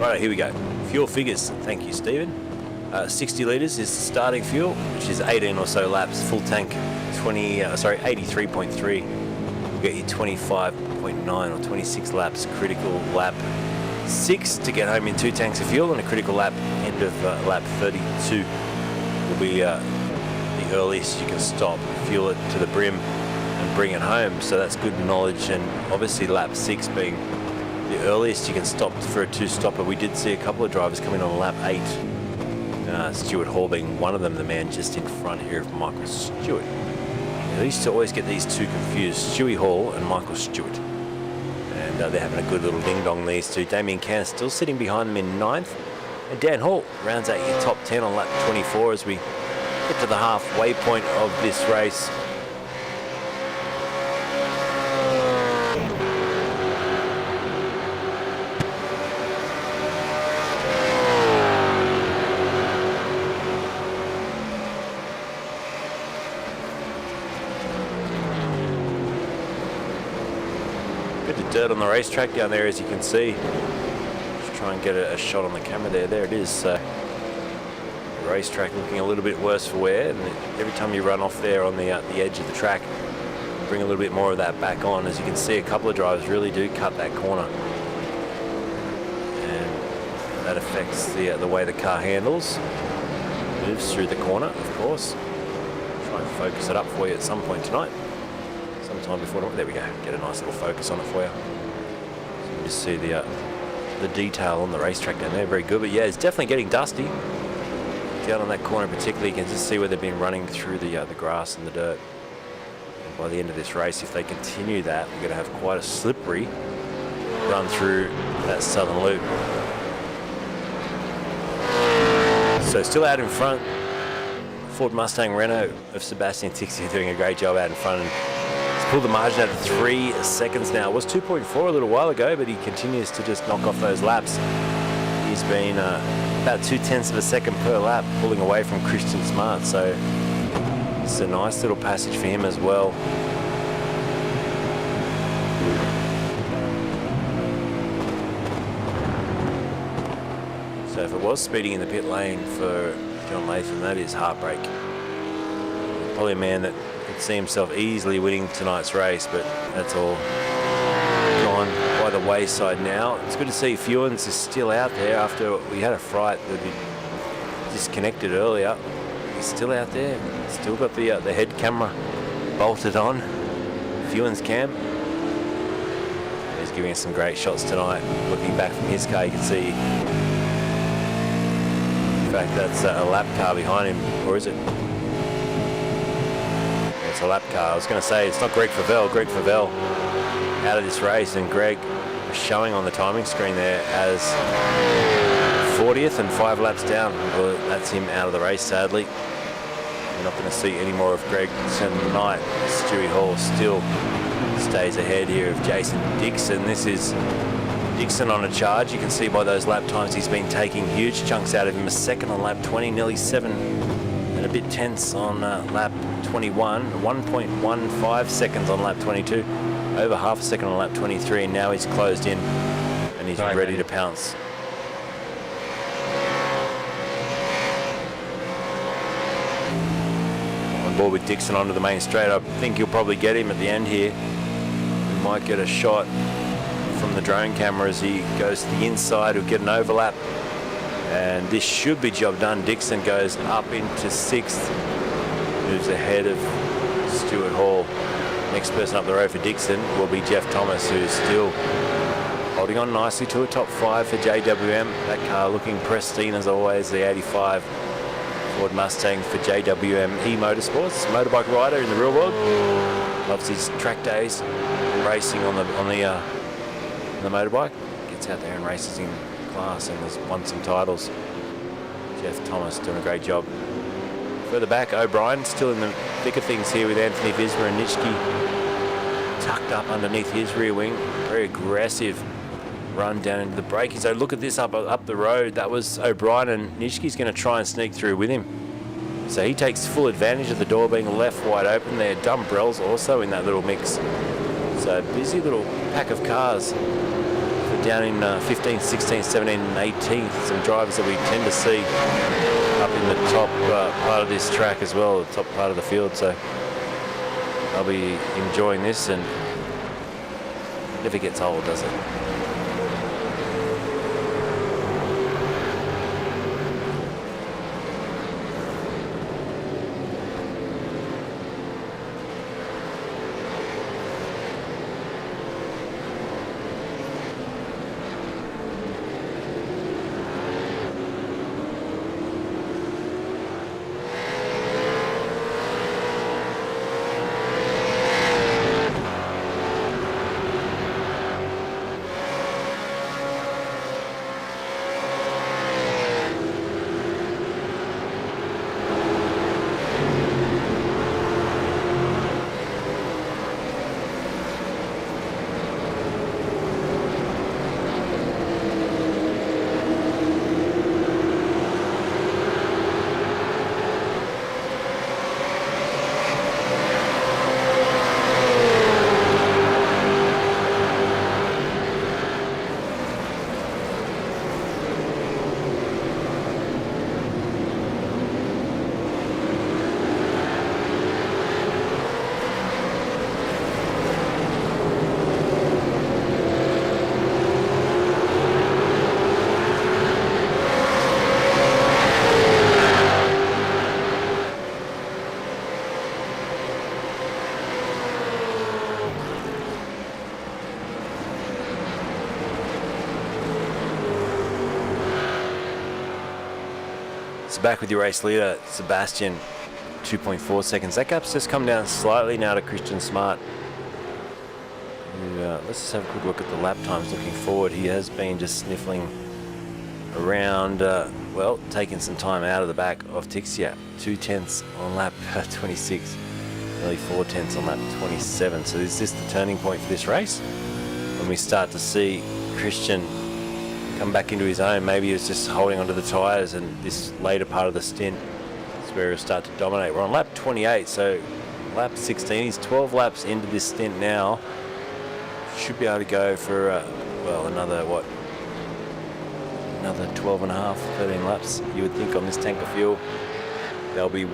Right, here we go. Fuel figures. Thank you, Stephen. 60 litres is the starting fuel, which is 18 or so laps. Full tank, 83.3. We'll get you 25.9 or 26 laps. Critical lap 6 to get home in 2 tanks of fuel, and a critical lap end of lap 32 will be the earliest you can stop, fuel it to the brim and bring it home. So that's good knowledge. And obviously lap 6 being the earliest you can stop for a 2-stopper. We did see a couple of drivers come in on lap 8. Stuart Hall being one of them, the man just in front here of Michael Stewart. I used to always get these two confused, Stewie Hall and Michael Stewart. And they're having a good little ding-dong, these two. Damien Cann still sitting behind them in 9th. And Dan Hall rounds out your top 10 on lap 24 as we get to the halfway point of this race. Dirt on the racetrack down there, as you can see. Just try and get a shot on the camera there. There it is. So the racetrack looking a little bit worse for wear, and every time you run off there on the edge of the track, bring a little bit more of that back on. As you can see, a couple of drivers really do cut that corner, and that affects the way the car handles, moves through the corner, of course. Try and focus it up for you at some point tonight. Sometime before, there we go, get a nice little focus on it for you. So you can just see the detail on the racetrack down there, very good. But yeah, it's definitely getting dusty. Down on that corner particularly, you can just see where they've been running through the grass and the dirt. And by the end of this race, if they continue that, we're going to have quite a slippery run through that southern loop. So still out in front, Ford Mustang Renault of Sebastian Tixia doing a great job out in front. And pulled the margin out to 3 seconds now. It was 2.4 a little while ago, but he continues to just knock off those laps. He's been about 0.2 of a second per lap, pulling away from Christian Smart. So it's a nice little passage for him as well. So if it was speeding in the pit lane for John Latham, that is heartbreak. Probably a man that could see himself easily winning tonight's race, but that's all gone by the wayside now. It's good to see Fewens is still out there after we had a fright that he disconnected earlier. He's still out there, still got the head camera bolted on. Fewens Cam. He's giving us some great shots tonight. Looking back from his car, you can see, in fact, that's a lap car behind him, or is it? It's a lap car. I was going to say it's not Greg Favell. Greg Favell out of this race, and Greg showing on the timing screen there as 40th and 5 laps down. Well, that's him out of the race, sadly. We're not going to see any more of Greg tonight. Stewie Hall still stays ahead here of Jason Dixon. This is Dixon on a charge. You can see by those lap times he's been taking huge chunks out of him. A second on lap 20, nearly 7 and a bit tense on lap 21. 1.15 seconds on lap 22. Over half a second on lap 23, and now he's closed in and he's ready to pounce. On board with Dixon onto the main straight. I think you'll probably get him at the end here. We might get a shot from the drone camera as he goes to the inside. We'll get an overlap, and this should be job done. Dixon goes up into 6th, moves ahead of Stuart Hall. Next person up the road for Dixon will be Jeff Thomas, who's still holding on nicely to a top 5 for JWM. That car looking pristine as always, the 85 Ford Mustang for JWM Motorsports. Motorbike rider in the real world. Loves his track days, racing on the motorbike. Gets out there and races in class and has won some titles. Jeff Thomas doing a great job. Further back, O'Brien still in the thick of things here with Anthony Visma and Nitschke tucked up underneath his rear wing. Very aggressive run down into the braking. So look at this up the road. That was O'Brien, and Nitschke's going to try and sneak through with him. So he takes full advantage of the door being left wide open there. Dumbrell's also in that little mix. So busy little pack of cars. Down in 15th, 16th, 17th and 18th, some drivers that we tend to see up in the top part of this track as well, the top part of the field. So I'll be enjoying this, and it never gets old, does it? So back with your race leader, Sebastian, 2.4 seconds. That gap's just come down slightly now to Christian Smart. Let's just have a quick look at the lap times looking forward. He has been just sniffling around, well, taking some time out of the back of Tixia. 2/10 on lap 26, nearly 4/10 on lap 27. So is this the turning point for this race? When we start to see Christian come back into his own. Maybe he was just holding onto the tyres, and this later part of the stint is where he'll start to dominate. We're on lap 28, so lap 16. He's 12 laps into this stint now. Should be able to go for, well, another 12 and a half, 13 laps, you would think, on this tank of fuel. They'll be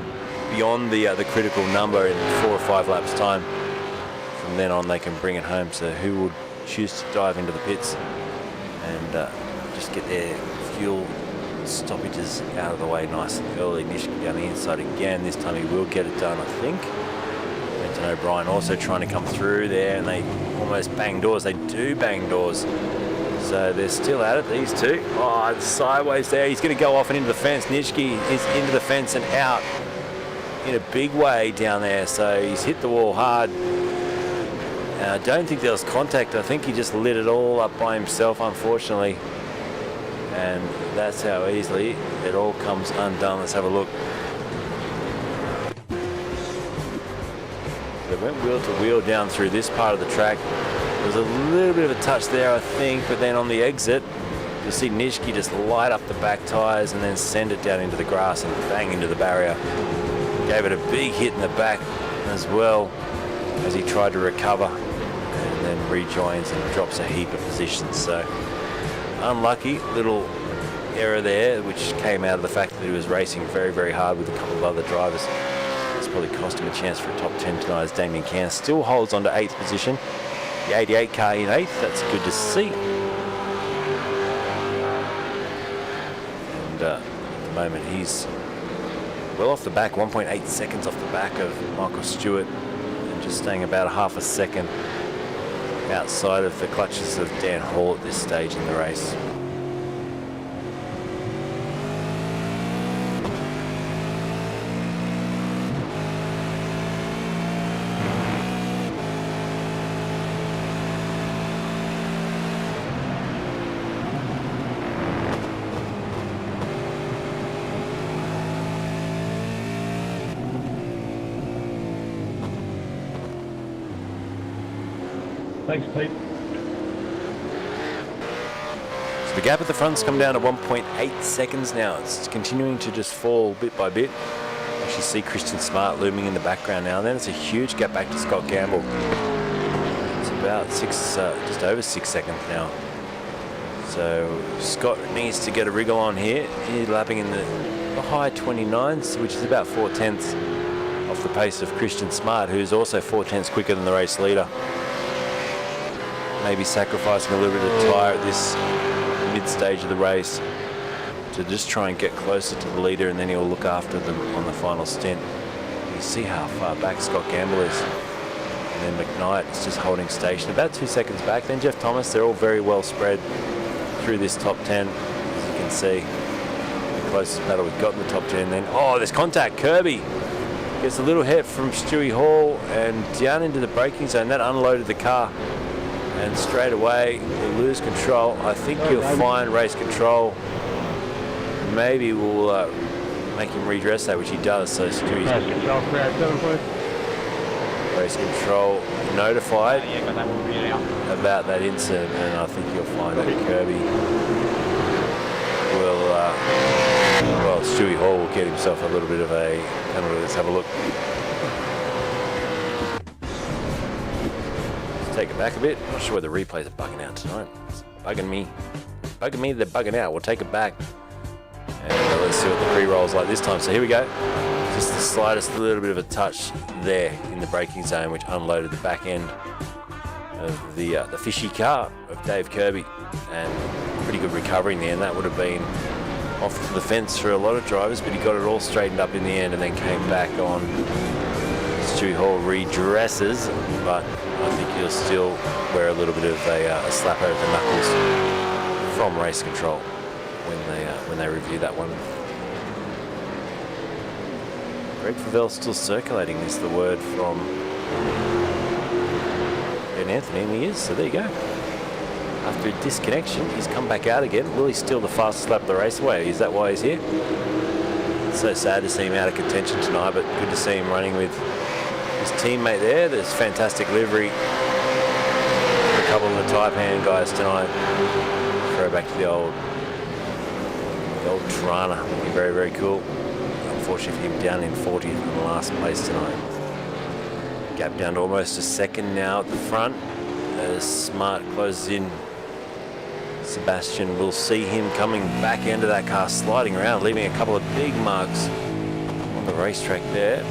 beyond the critical number in 4 or 5 laps time. From then on, they can bring it home. So who would choose to dive into the pits and just get their fuel stoppages out of the way nice and early. Nishki down the inside again. This time he will get it done, I think. Benton O'Brien also trying to come through there, and they almost bang doors. They do bang doors. So they're still at it, these two. Oh, it's sideways there. He's going to go off and into the fence. Nishki is into the fence and out in a big way down there. So he's hit the wall hard. I don't think there was contact. I think he just lit it all up by himself, unfortunately. And that's how easily it all comes undone. Let's have a look. They went wheel to wheel down through this part of the track. There was a little bit of a touch there, I think, but then on the exit, you'll see Nishki just light up the back tyres and then send it down into the grass and bang into the barrier. Gave it a big hit in the back as well as he tried to recover, and then rejoins and drops a heap of positions. So unlucky little error there, which came out of the fact that he was racing very, very hard with a couple of other drivers. It's probably cost him a chance for a top 10 tonight, as Damien Can still holds on to 8th position. The 88 car in 8th, that's good to see. And at the moment he's well off the back, 1.8 seconds off the back of Michael Stewart, and just staying about a half a second outside of the clutches of Dan Hall at this stage in the race. Thanks, Pete. So the gap at the front's come down to 1.8 seconds now. It's continuing to just fall bit by bit. Actually see Christian Smart looming in the background now. And then it's a huge gap back to Scott Gamble. It's about just over 6 seconds now. So Scott needs to get a wriggle on here. He's lapping in the high 29s, which is about 4/10 off the pace of Christian Smart, who's also 4/10 quicker than the race leader. Maybe sacrificing a little bit of tyre at this mid-stage of the race to just try and get closer to the leader, and then he'll look after them on the final stint. You see how far back Scott Gamble is. And then McKnight is just holding station about 2 seconds back. Then Jeff Thomas, they're all very well spread through this top 10, as you can see. The closest battle we've got in the top 10. Then, oh, there's contact. Kirby gets a little hit from Stewie Hall and down into the braking zone. That unloaded the car. And straight away, we'll lose control. I think you'll find race control. Maybe we'll make him redress that, which he does. So Stewie's race control notified about that incident, and I think you'll find that Kirby will, well, Stewie Hall will get himself a little bit of a penalty. Let's have a look. Take it back a bit. I'm not sure whether the replays are bugging out tonight. It's bugging me. They're bugging out. We'll take it back. And let's see what the pre-roll's like this time. So here we go. Just the slightest little bit of a touch there in the braking zone, which unloaded the back end of the fishy car of Dave Kirby. And pretty good recovery in the end. That would have been off to the fence for a lot of drivers, but he got it all straightened up in the end and then came back on. Stewie Hall redresses, but I think he'll still wear a little bit of a slap over the knuckles from race control when they review that one. Greg Favell still circulating is the word from Ben Anthony, and he is, so there you go. After a disconnection, he's come back out again. Will he steal the fastest lap of the raceway? Is that why he's here? It's so sad to see him out of contention tonight, but good to see him running with his teammate there. There's fantastic livery for a couple of the Taipan guys tonight. Throw back to the old Tirana. Very, very cool. Unfortunately for him, down in 40th in the last place tonight. Gap down to almost a second now at the front as Smart closes in. Sebastian will see him coming back into that car, sliding around, leaving a couple of big marks on the racetrack there.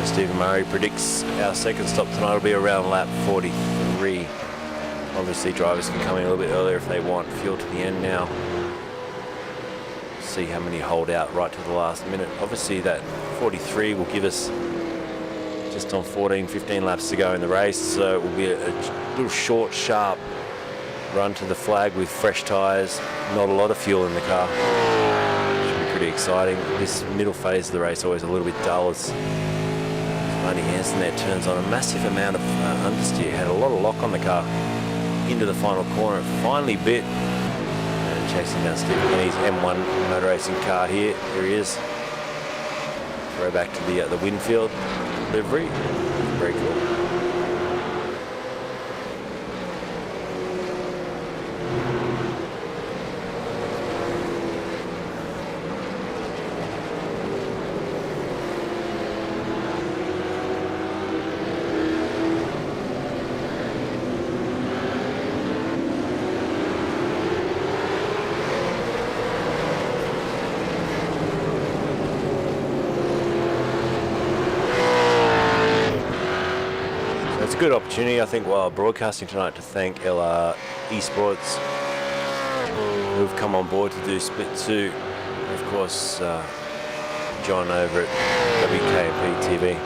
Stephen Murray predicts our second stop tonight will be around lap 43. Obviously drivers can come in a little bit earlier if they want. Fuel to the end now. See how many hold out right to the last minute. Obviously that 43 will give us just on 14-15 laps to go in the race, so it will be a little short, sharp run to the flag with fresh tyres, not a lot of fuel in the car. Should be pretty exciting. This middle phase of the race always a little bit dull. It's Marty Hansen there turns on a massive amount of understeer. Had a lot of lock on the car into the final corner. It finally bit. And chasing down Steve Kenny's M1 motor racing car here. Here he is. Throw back to the Winfield livery. Very cool. Good opportunity, I think, while broadcasting tonight, to thank LR eSports, who've come on board to do Split 2. And of course, John over at WKP TV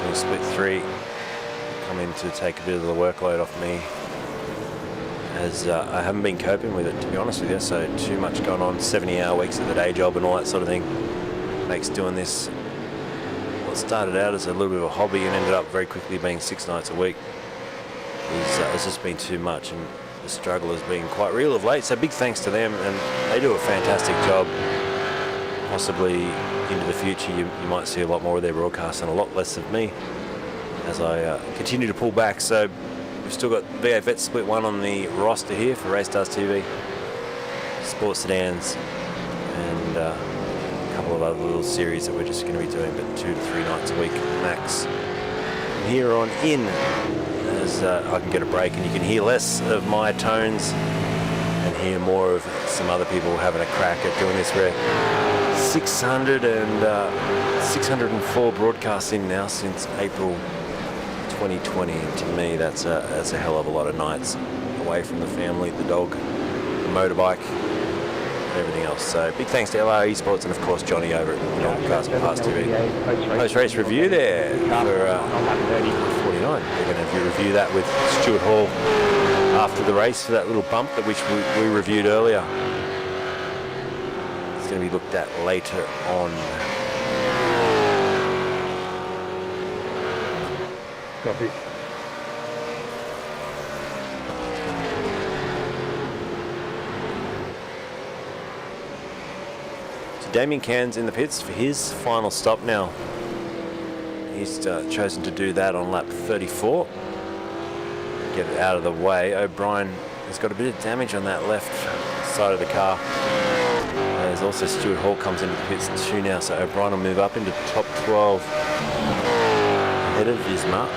doing Split 3, coming to take a bit of the workload off me, as I haven't been coping with it, to be honest with you. So too much going on, 70-hour weeks at the day job and all that sort of thing makes doing this, what started out as a little bit of a hobby and ended up very quickly being 6 nights a week, it's just been too much, and the struggle has been quite real of late. So big thanks to them, and they do a fantastic job. Possibly into the future you might see a lot more of their broadcasts and a lot less of me as I continue to pull back. So we've still got V8 Vets Split 1 on the roster here for RACESTARS TV, sports sedans, and a couple of other little series that we're just going to be doing, but 2 to 3 nights a week max. From here on in, as I can get a break and you can hear less of my tones and hear more of some other people having a crack at doing this. We're 604 broadcasts in now since April 2020. To me, that's a hell of a lot of nights away from the family, the dog, the motorbike, and everything else. So big thanks to LR Esports and of course Johnny over at Cars and Parts TV. Post-race review there for 49. We're going to review that with Stuart Hall after the race for that little bump that which we reviewed earlier. It's going to be looked at later on. Copy. So Damien Cairns in the pits for his final stop now. He's chosen to do that on lap 34. Get it out of the way. O'Brien has got a bit of damage on that left side of the car. There's also Stuart Hall comes into the pits too now, so O'Brien will move up into the top 12 ahead of Visma.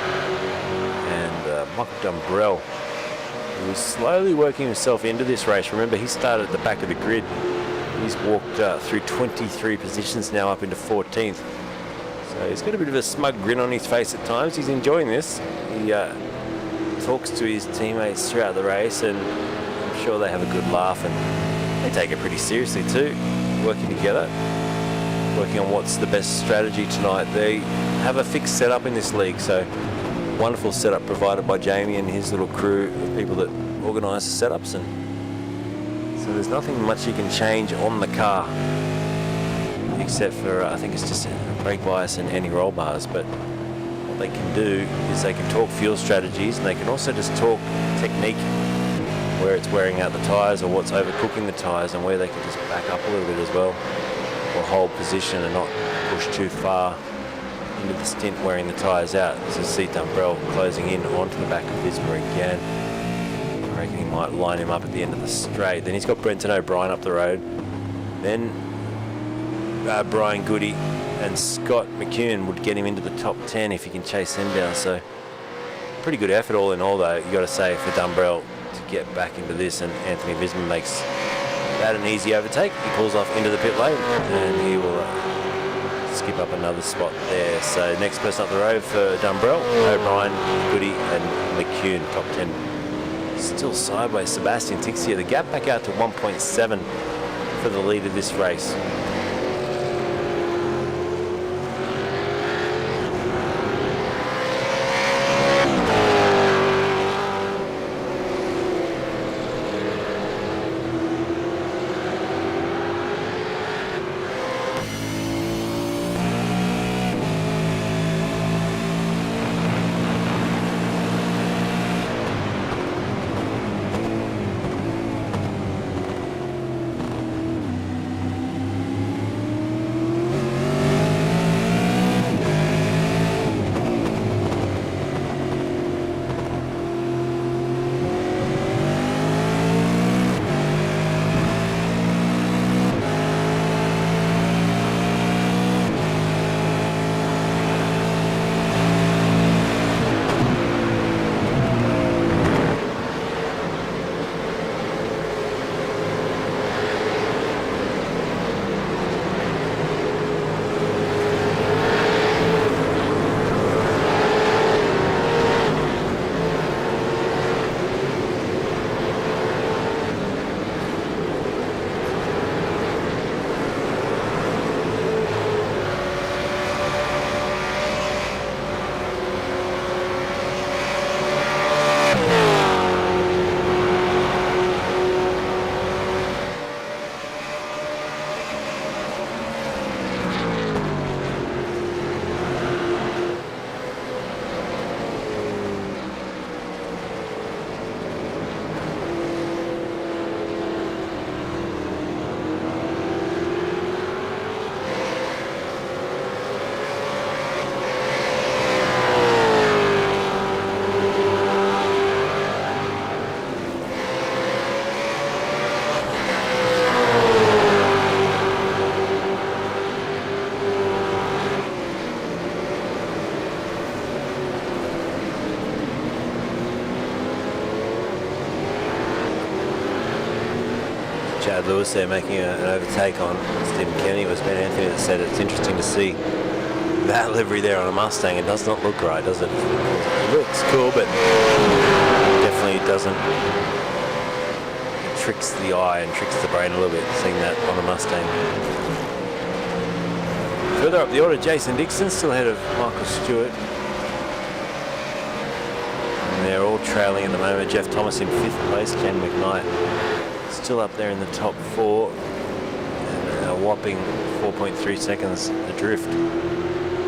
And Michael Dumbrell, who is slowly working himself into this race. Remember, he started at the back of the grid. He's walked through 23 positions now up into 14th. So he's got a bit of a smug grin on his face at times. He's enjoying this. He talks to his teammates throughout the race, and I'm sure they have a good laugh, and they take it pretty seriously too, working together, working on what's the best strategy tonight. They have a fixed setup in this league, so wonderful setup provided by Jamie and his little crew of people that organise the setups, and so there's nothing much you can change on the car except for I think it's just brake bias and anti-roll bars. But what they can do is they can talk fuel strategies, and they can also just talk technique, where it's wearing out the tyres or what's overcooking the tyres, and where they can just back up a little bit as well, or hold position and not push too far into the stint wearing the tyres out. This is C. Dumbrell closing in onto the back of Visma again. I reckon he might line him up at the end of the straight. Then he's got Brenton O'Brien up the road. Then Brian Goody and Scott McEwen would get him into the top 10 if he can chase them down. So pretty good effort all in all, though, you got to say, for Dumbrell to get back into this, and Anthony Visma makes that an easy overtake. He pulls off into the pit lane and he will skip up another spot there. So next person up the road for Dumbrell, O'Brien, Goody and McEwen, top 10. Still sideways, Sebastian Tixier. The gap back out to 1.7 for the lead of this race. Brad Lewis there making an overtake on Stephen Kenny. It was Ben Anthony that said it's interesting to see that livery there on a Mustang. It does not look right, does it? It looks cool, but definitely doesn't. It tricks the eye and tricks the brain a little bit, seeing that on a Mustang. Further up the order, Jason Dixon still ahead of Michael Stewart. And they're all trailing at the moment. Jeff Thomas in 5th place, Ken McKnight still up there in the top 4. And a whopping 4.3 seconds adrift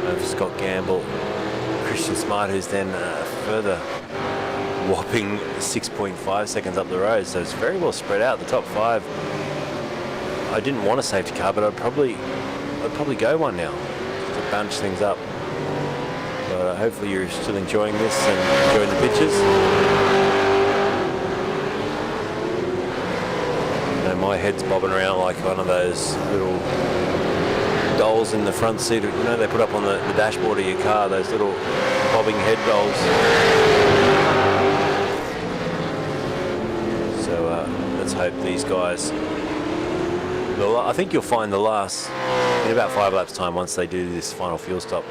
of Scott Gamble. Christian Smart, who's then further whopping 6.5 seconds up the road. So it's very well spread out, the top 5. I didn't want a safety car, but I'd probably go one now to bunch things up. But hopefully you're still enjoying this and enjoying the pictures. You know, my head's bobbing around like one of those little dolls in the front seat. You know, they put up on the dashboard of your car, those little bobbing head dolls. So let's hope these guys. Well, I think you'll find the last, in about 5 laps time, once they do this final fuel stop,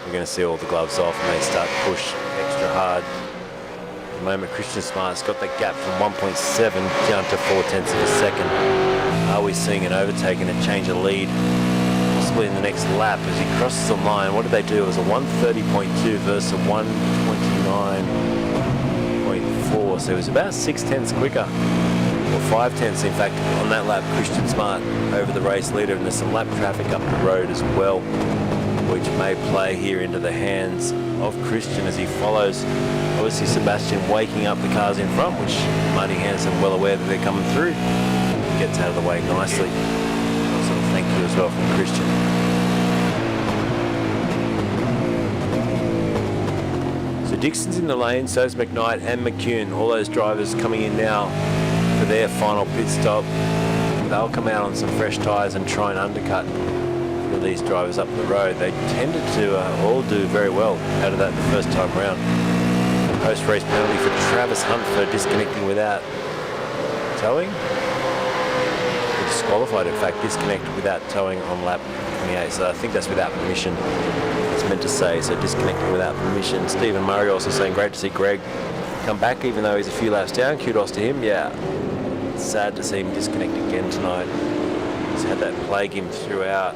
we're going to see all the gloves off and they start to push extra hard. At the moment, Christian Smart's got that gap from 1.7 down to 0.4 of a second. Are we seeing an overtake and a change of lead? Possibly in the next lap as he crosses the line. What did they do? It was a 130.2 versus a 129.4, so it was about 0.6 quicker. Or 0.5, in fact, on that lap, Christian Smart over the race leader, and there's some lap traffic up the road as well, which may play here into the hands of Christian as he follows. Obviously, Sebastian waking up the cars in front, which Marty Hansen well aware that they're coming through. Gets out of the way nicely. So thank you as well from Christian. So Dixon's in the lane, so's McKnight and McCune. All those drivers coming in now for their final pit stop. They'll come out on some fresh tyres and try and undercut these drivers up the road. They tended to all do very well out of that the first time round. Post-race penalty for Travis Hunt for disconnecting without towing. Or disqualified, in fact, disconnected without towing on lap 28. So I think that's without permission. It's meant to say, so disconnecting without permission. Stephen Murray also saying great to see Greg come back even though he's a few laps down. Kudos to him. Yeah, it's sad to see him disconnect again tonight. He's had that plague him throughout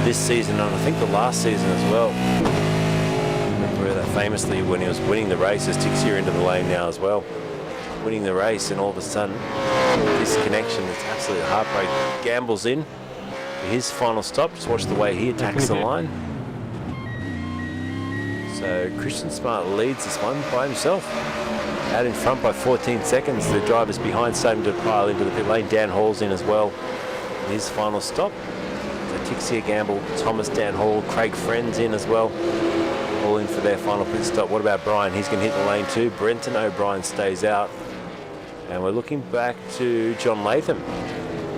this season and I think the last season as well. Remember that famously when he was winning the races, Tixier into the lane now as well. Winning the race and all of a sudden this connection is absolute heartbreak. Gamble's in for his final stop. Just watch the way he attacks the line. So Christian Smart leads this one by himself. Out in front by 14 seconds. The drivers behind starting to pile into the pit lane. Dan Hall's in as well. His final stop. Tixier, Gamble, Thomas, Dan Hall, Craig Friends in as well. All in for their final pit stop. What about Brian? He's going to hit the lane too. Brenton O'Brien stays out. And we're looking back to John Latham,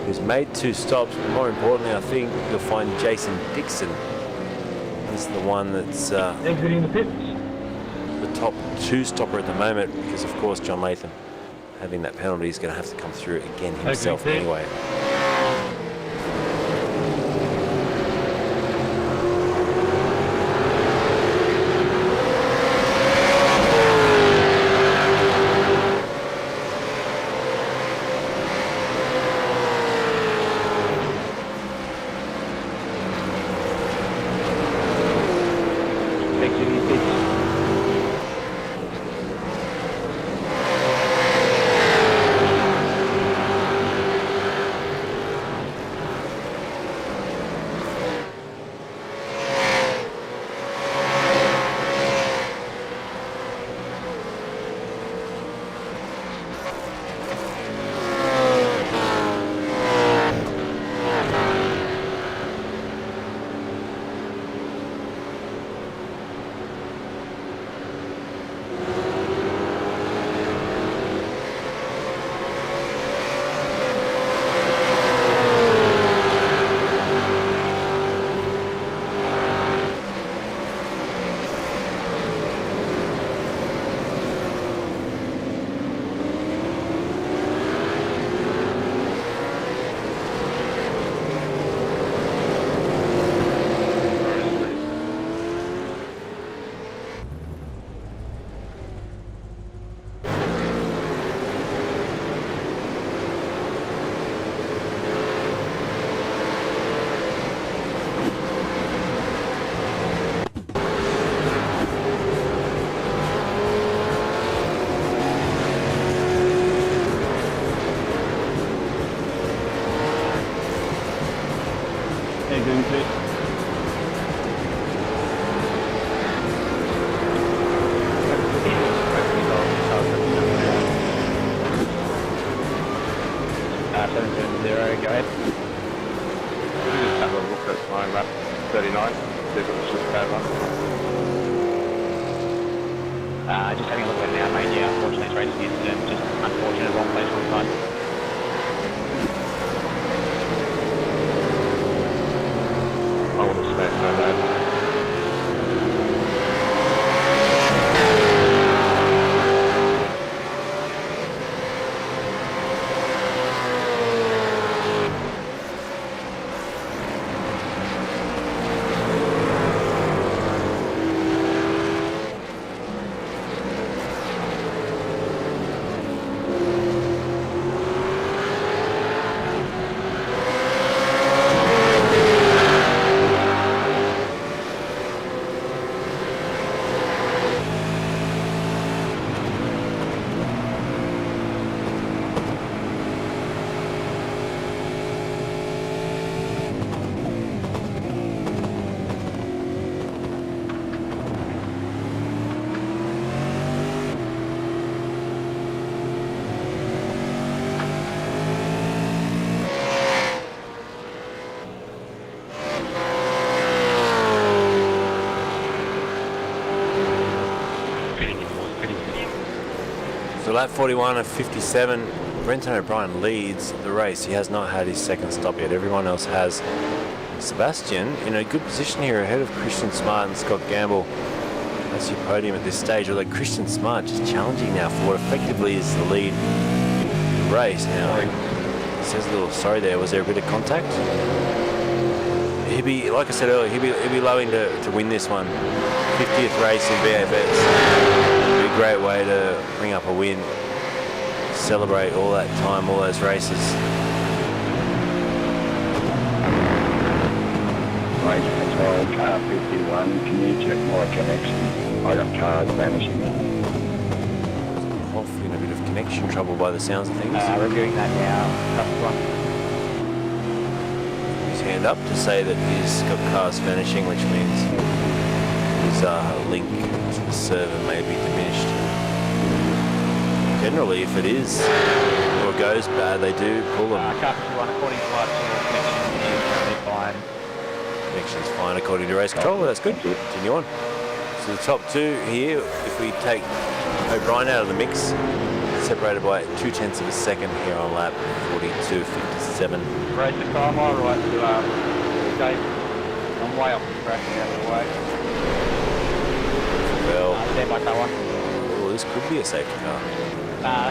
who's made 2 stops. But more importantly, I think you'll find Jason Dixon. This is the one that's Exiting the pits. the top 2 stopper at the moment because, of course, John Latham having that penalty is going to have to come through again himself anyway. Yeah, going to. 770, go ahead. Just have a look at my lap 39, see if it was just a bad one. Just having a look at it now, mate. Yeah, unfortunately, it's racing incident. Just unfortunate, wrong place, wrong time. I would have smashed my lap. So lap 41 of 57, Brenton O'Brien leads the race. He has not had his second stop yet. Everyone else has. Sebastian in a good position here ahead of Christian Smart and Scott Gamble. That's your podium at this stage, although Christian Smart just challenging now for what effectively is the lead race. Now, he says a little sorry there. Was there a bit of contact? He'd be, like I said earlier, he'd be loving to win this one. 50th race in V8 Be a great way to bring up a win, celebrate all that time, all those races. Race control, car 51, can you check my connection? I got cars vanishing. Hopefully in a bit of connection trouble by the sounds of things. Reviewing that now. Tough one. His hand up to say that he's got cars vanishing, which means his link to the server may be diminished. Generally, if it is or goes bad, they do pull them. Car 51, according to live connection, is currently fine. Connection's fine according to race control. That's good. Continue on. So the top two here, if we take O'Brien out of the mix, separated by 0.2 of a second here on lap 42.57. Race the car, am I right to Dave? I'm way off the track and out of the way. Well, Stand by car one. oh, this could be a safety car.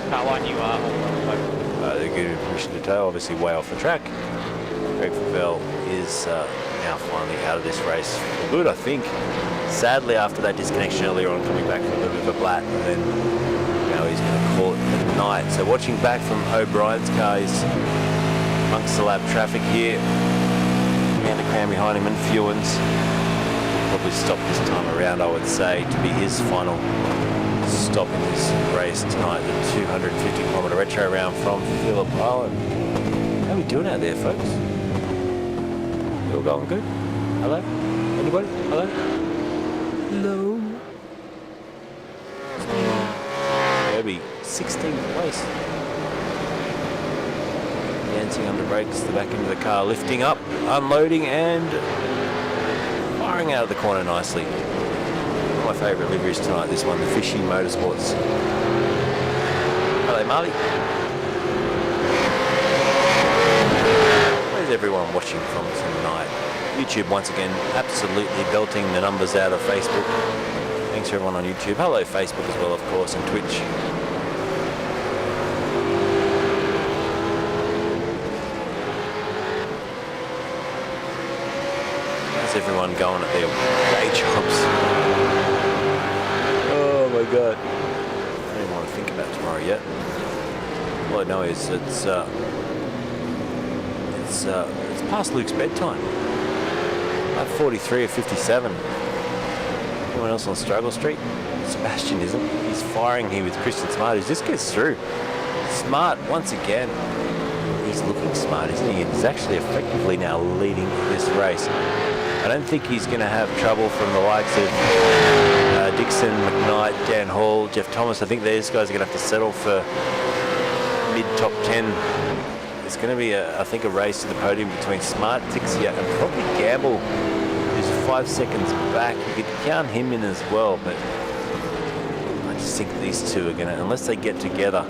Car one, you are also. They're giving permission to tow, obviously way off the track. Greg Favell is now finally out of this race for good, I think. Sadly, after that disconnection earlier on, coming back from a little bit of a blat, and then now he's going to call it at night. So watching back from O'Brien's car, he's amongst the lap traffic here. Amanda Cram behind him and Fewens. Probably stop this time around, I would say, to be his final stop in this race tonight, the 250 kilometre retro round from Phillip Island. How are we doing out there, folks? You all going good? Hello? Anybody? Hello? Hello? Kirby, 16th place. Dancing under brakes, the back end of the car lifting up, unloading and firing out of the corner nicely. One of my favourite liveries tonight, this one, the Fishy Motorsports. Hello, Marley. Where's everyone watching from tonight? YouTube, once again, absolutely belting the numbers out of Facebook. Thanks to everyone on YouTube. Hello, Facebook as well, of course, and Twitch. How's everyone going at their day jobs? Oh my God. I don't even want to think about tomorrow yet. All I know is it's past Luke's bedtime. Lap 43 of 57. Anyone else on Struggle Street? Sebastian isn't. He's firing here with Christian Smart, who just gets through. Smart, once again, he's he's looking smart, isn't he? He's actually effectively now leading this race. I don't think he's going to have trouble from the likes of Dixon, McKnight, Dan Hall, Jeff Thomas. I think these guys are going to have to settle for mid-top 10. It's going to be, I think, a race to the podium between Smart, Tixia, and probably Gamble, who's 5 seconds back. You could count him in as well, but I just think these two are going to, unless they get together,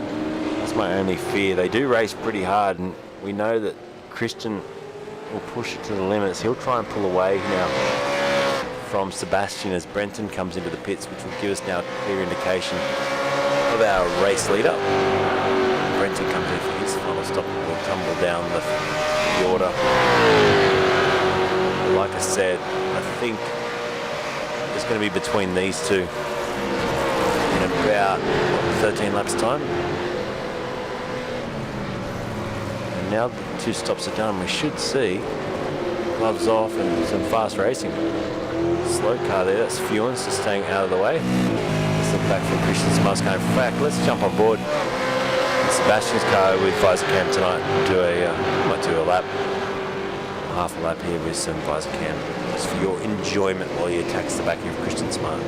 that's my only fear. They do race pretty hard, and we know that Christian will push it to the limits. He'll try and pull away now from Sebastian as Brenton comes into the pits, which will give us now a clear indication of our race leader. Brenton comes in for his final stop and will tumble down the order. Like I said, I think it's going to be between these two in about 13 laps time. And now the 2 stops are done, we should see gloves off and some fast racing. Slow car there, that's Fewens just staying out of the way. Let's look back from Christian Smart's going back. Let's jump on board Sebastian's car with visor cam tonight. Might do a lap, half a lap here with some visor cam, just for your enjoyment while you tax the back of Christian Smart.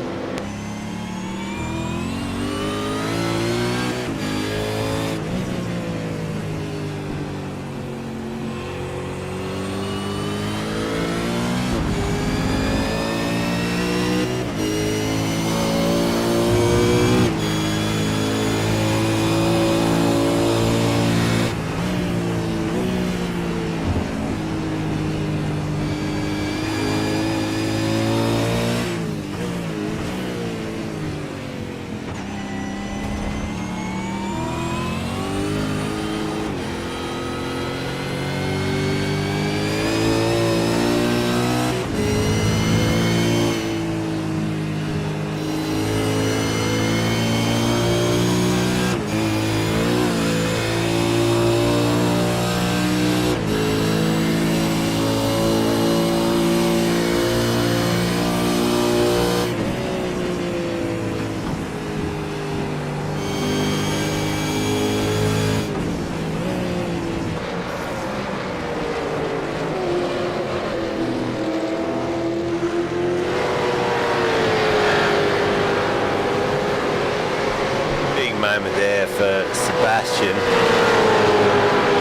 Moment there for Sebastian.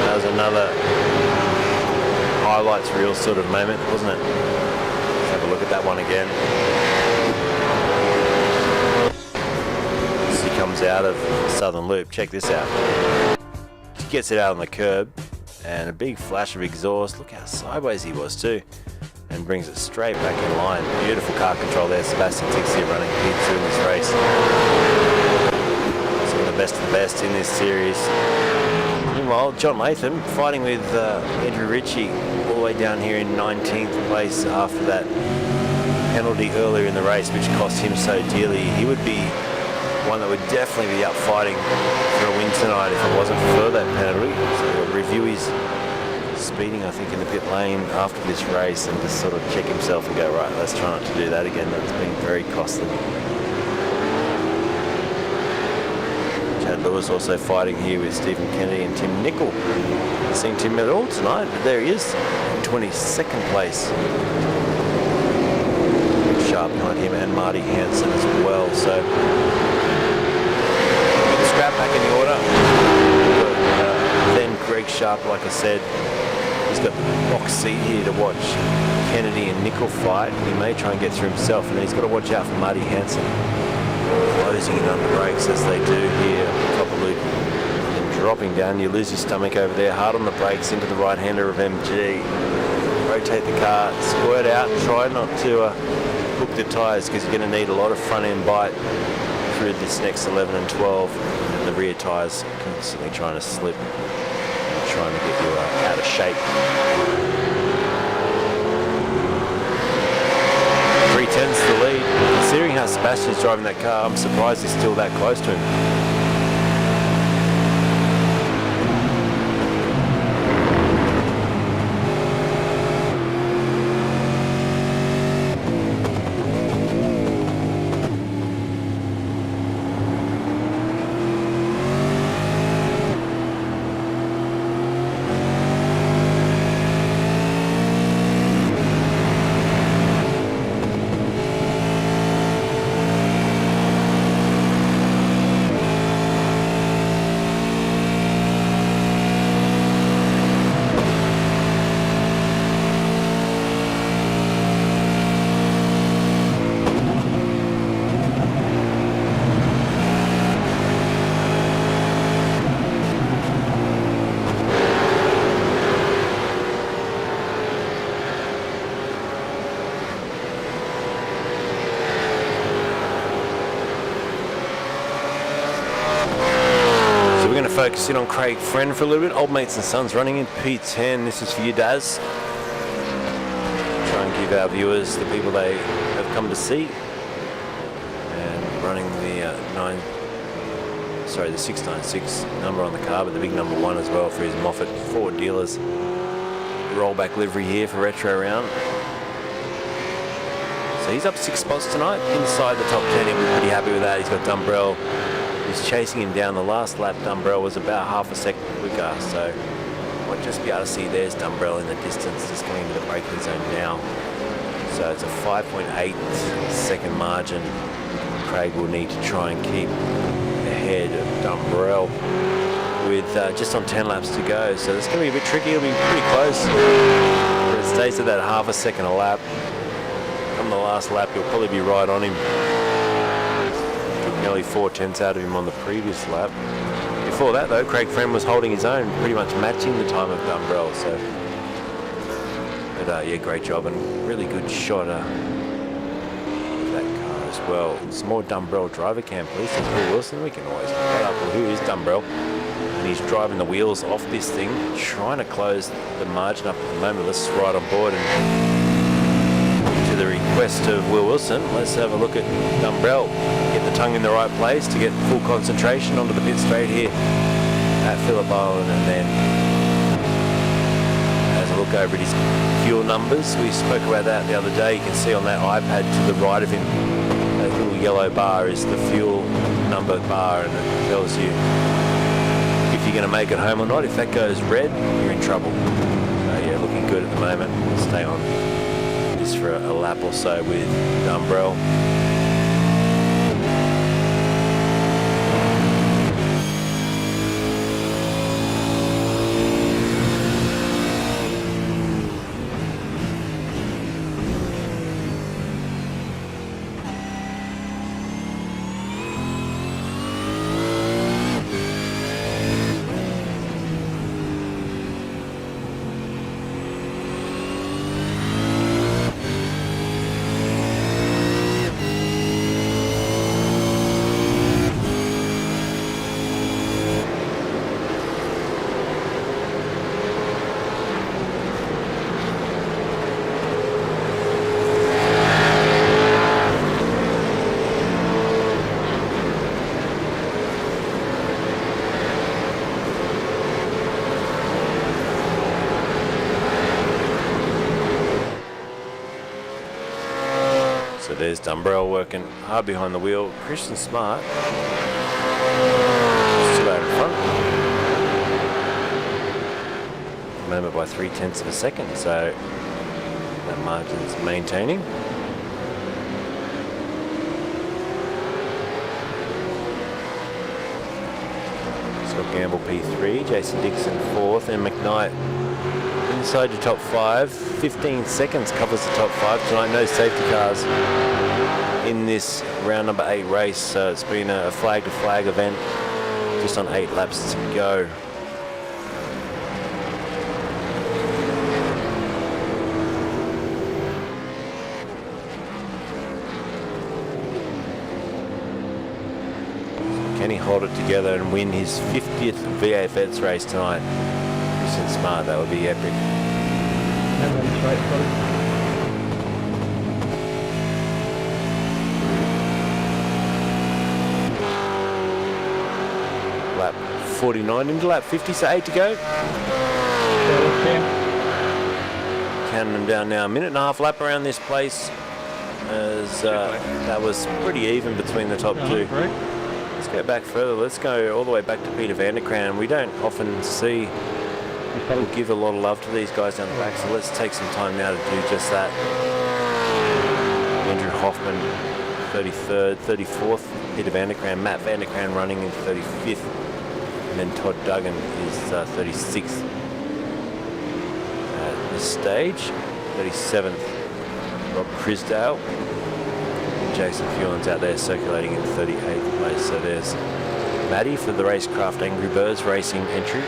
That was another highlights reel sort of moment, wasn't it? Let's have a look at that one again. As he comes out of Southern Loop, check this out. He gets it out on the curb and a big flash of exhaust. Look how sideways he was too, and brings it straight back in line. Beautiful car control there. Sebastian Tixia running P2 in this race. Best of the best in this series. Meanwhile, John Latham fighting with Andrew Ritchie all the way down here in 19th place after that penalty earlier in the race, which cost him so dearly. He would be one that would definitely be up fighting for a win tonight if it wasn't for that penalty. So we'll review his speeding, I think, in the pit lane after this race and just sort of check himself and go, right, let's try not to do that again. That's been very costly. Lewis also fighting here with Stephen Kennedy and Tim Nicol. Not seeing Tim at all tonight, but there he is in 22nd place. Sharp behind him and Marty Hansen as well. So the scrap back in the order. Then Greg Sharp, like I said, he's got the box seat here to watch Kennedy and Nicol fight. He may try and get through himself, and then he's got to watch out for Marty Hansen. Closing in under brakes as they do here, top of loop, and dropping down. You lose your stomach over there, hard on the brakes into the right hander of MG. Rotate the car, squirt out, try not to hook the tyres because you're going to need a lot of front end bite through this next 11 and 12, and the rear tyres constantly trying to slip and trying to get you out of shape. 310's the lead. Considering how Sebastian's driving that car, I'm surprised he's still that close to him. focus in on Craig Friend for a little bit. Old Mates and Sons running in P10. This is for you, Daz. Try and give our viewers the people they have come to see. And running the the 696 number on the car, but the big number 1 as well for his Moffat Ford dealers. Rollback livery here for retro round. So he's up 6 spots tonight, inside the top 10. He'll be pretty happy with that. He's got Dumbrell. He's chasing him down. The last lap, Dumbrell was about half a second quicker, so might just be able to see there's Dumbrell in the distance, just coming into the braking zone now. So it's a 5.8 second margin. Craig will need to try and keep ahead of Dumbrell with just on 10 laps to go. So it's going to be a bit tricky. It'll be pretty close. But it stays at that half a second a lap. On the last lap, you'll probably be right on him. Took nearly 4/10 out of him on the previous lap. Before that, though, Craig Friend was holding his own, pretty much matching the time of Dumbrell. So, but yeah, great job and really good shot of that car as well. Some more Dumbrell driver cam, please. There's Will Wilson. We can always look that up. Well, who is Dumbrell? And he's driving the wheels off this thing, trying to close the margin up at the moment. Let's ride on board and the request of Will Wilson, let's have a look at Dumbrell. Get the tongue in the right place to get full concentration onto the pit straight here at Phillip Island, and then as a look over at his fuel numbers. We spoke about that the other day. You can see on that iPad to the right of him, that little yellow bar is the fuel number bar, and it tells you if you're going to make it home or not. If that goes red, you're in trouble. So yeah, looking good at the moment. We'll stay on for a lap or so with Dumbrell. So there's Dumbrell working hard behind the wheel. Christian Smart still out in front. At the moment by 0.3 of a second, so that margin's maintaining. Scott Gamble P3, Jason Dixon 4th, and McKnight inside your top 5. 15 seconds covers the top 5 tonight. No safety cars in this round number 8 race. So it's been a flag to flag event, just on 8 laps to go. Can he hold it together and win his 50th V8 Vets race tonight? Christian Smart, that would be epic. Lap 49 into lap 50, so 8 to go. Counting them down now. A minute and a half lap around this place, as that was pretty even between the top two. Let's go back further. Let's go all the way back to Peter van der Kraan. We don't often see people give a lot of love to these guys down the back, so let's take some time now to do just that. Andrew Hoffman, 33rd, 34th, Peter van der Kraan, Matt van der Kraan running in 35th, and then Todd Duggan is 36th at this stage. 37th, Rob Crisdale. Jason Fuelin's out there circulating in 38th place, so there's Matty for the Racecraft Angry Birds Racing entry.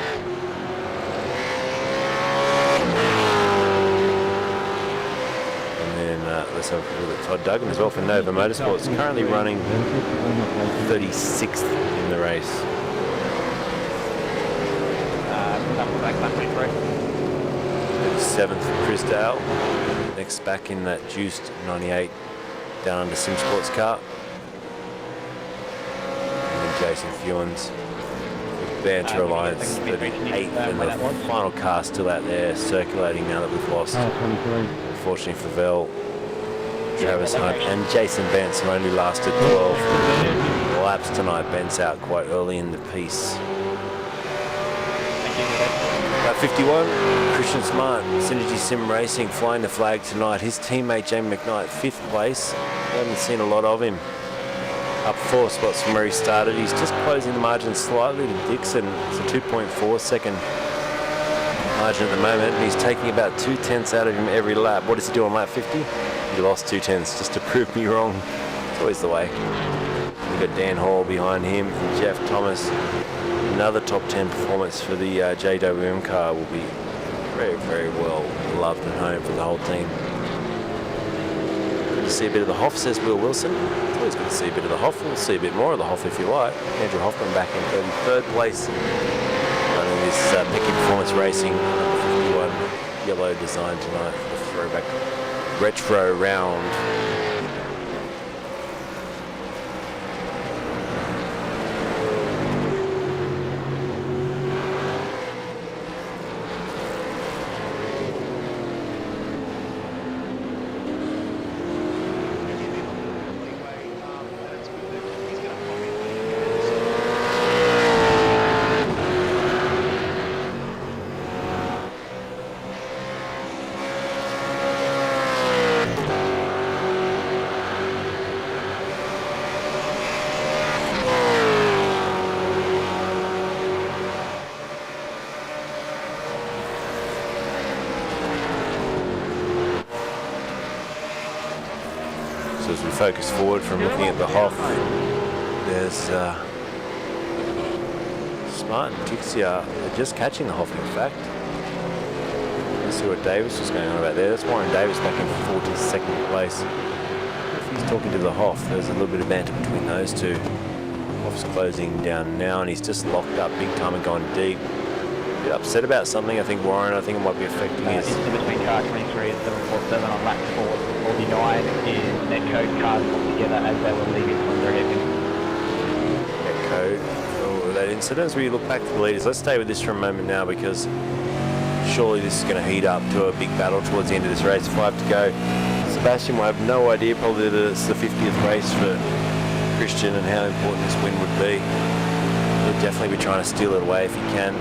Let's have a look at Todd Duggan as well for Nova Motorsports, currently running 36th in the race. 27th for Chris Dale. Next back in that juiced 98 down under SimSports car. And then Jason Fewens with Banter Alliance 38th, and the final car still out there circulating now that we've lost. Unfortunately for Vel, Travis Hunt and Jason Benson only lasted 12 laps tonight. Ben's out quite early in the piece. About 51, Christian Smart, Synergy Sim Racing flying the flag tonight. His teammate Jamie McKnight, 5th place. Haven't seen a lot of him. Up 4 spots from where he started. He's just closing the margin slightly to Dixon. It's a 2.4 second margin at the moment. He's taking about 2/10 out of him every lap. What does he do on lap 50? He lost 2/10 just to prove me wrong. It's always the way. We've got Dan Hall behind him and Jeff Thomas. Another top 10 performance for the JWM car will be very, very well loved at home for the whole team. Good to see a bit of the Hoff, says Will Wilson. It's always good to see a bit of the Hoff. We'll see a bit more of the Hoff if you like. Andrew Hoffman back in 33rd place. Running this Picky Performance Racing number 51 yellow design tonight for the throwback retro round. As we focus forward from looking at the Hoff, there's Smart and Tixia are just catching the Hoff, in fact. Let's see what Davis was going on about there. That's Warren Davis back in 42nd place. If he's talking to the Hoff, there's a little bit of banter between those two. Hoff's closing down now and he's just locked up big time and gone deep. A bit upset about something, I think, Warren. I think it might be affecting his... It's in between car 23 and 747 on lap 49 is Netcode cars all together as they were leaving from their hairpin. Netcode for that incident. As we look back to the leaders, let's stay with this for a moment now because surely this is going to heat up to a big battle towards the end of this race. 5 to go. Sebastian will have no idea probably that it's the 50th race for Christian and how important this win would be. He'll definitely be trying to steal it away if he can.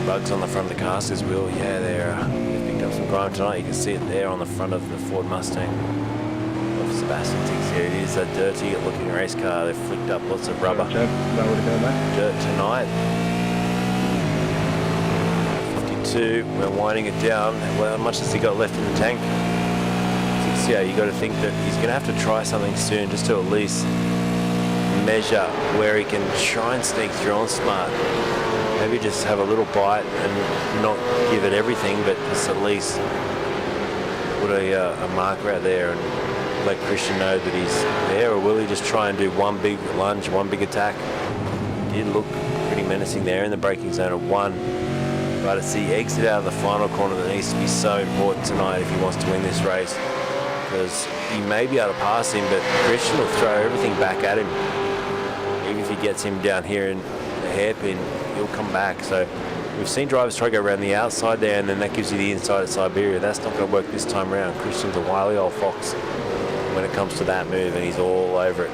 Bugs on the front of the car, says Will. Yeah, they've picked up some grime tonight. You can see it there on the front of the Ford Mustang of Sebastian Tixia. It is a dirty looking race car. They've flicked up lots of rubber. Dirt tonight. 52, we're winding it down. Well, how much has he got left in the tank? Tixia, you got to think that he's going to have to try something soon just to at least measure where he can try and sneak through on Smart. Maybe just have a little bite and not give it everything, but just at least put a marker out there and let Christian know that he's there. Or will he just try and do one big lunge, one big attack? Did look pretty menacing there in the braking zone of 1. But it's the exit out of the final corner that needs to be so important tonight if he wants to win this race. Because he may be able to pass him, but Christian will throw everything back at him. Even if he gets him down here in the hairpin, he'll come back. So we've seen drivers try to go around the outside there, and then that gives you the inside at Siberia. That's not going to work this time around. Christian's a wily old fox when it comes to that move, and he's all over it.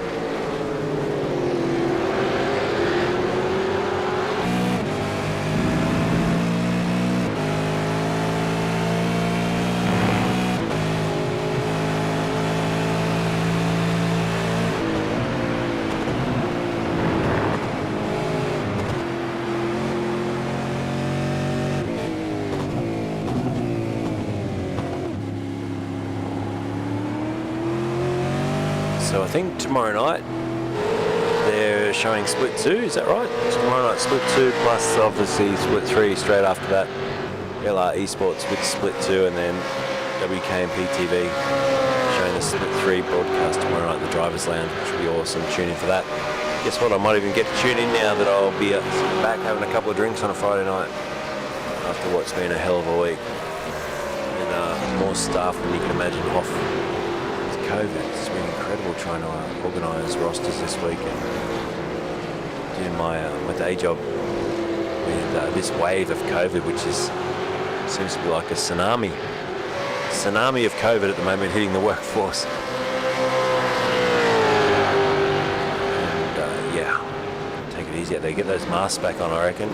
So I think tomorrow night they're showing Split 2, is that right? Tomorrow night Split 2 plus obviously Split 3 straight after that. LR eSports with Split 2 and then WKMP TV showing the Split 3 broadcast tomorrow night in the Drivers Lounge, which will be awesome. Tune in for that. Guess what? I might even get to tune in now that I'll be back having a couple of drinks on a Friday night after what's been a hell of a week. And more staff than you can imagine off with COVID. It's been incredible trying to organise rosters this week and doing my day job with this wave of COVID, which seems to be like a tsunami of COVID at the moment hitting the workforce. Easy out there. Get those masks back on, I reckon.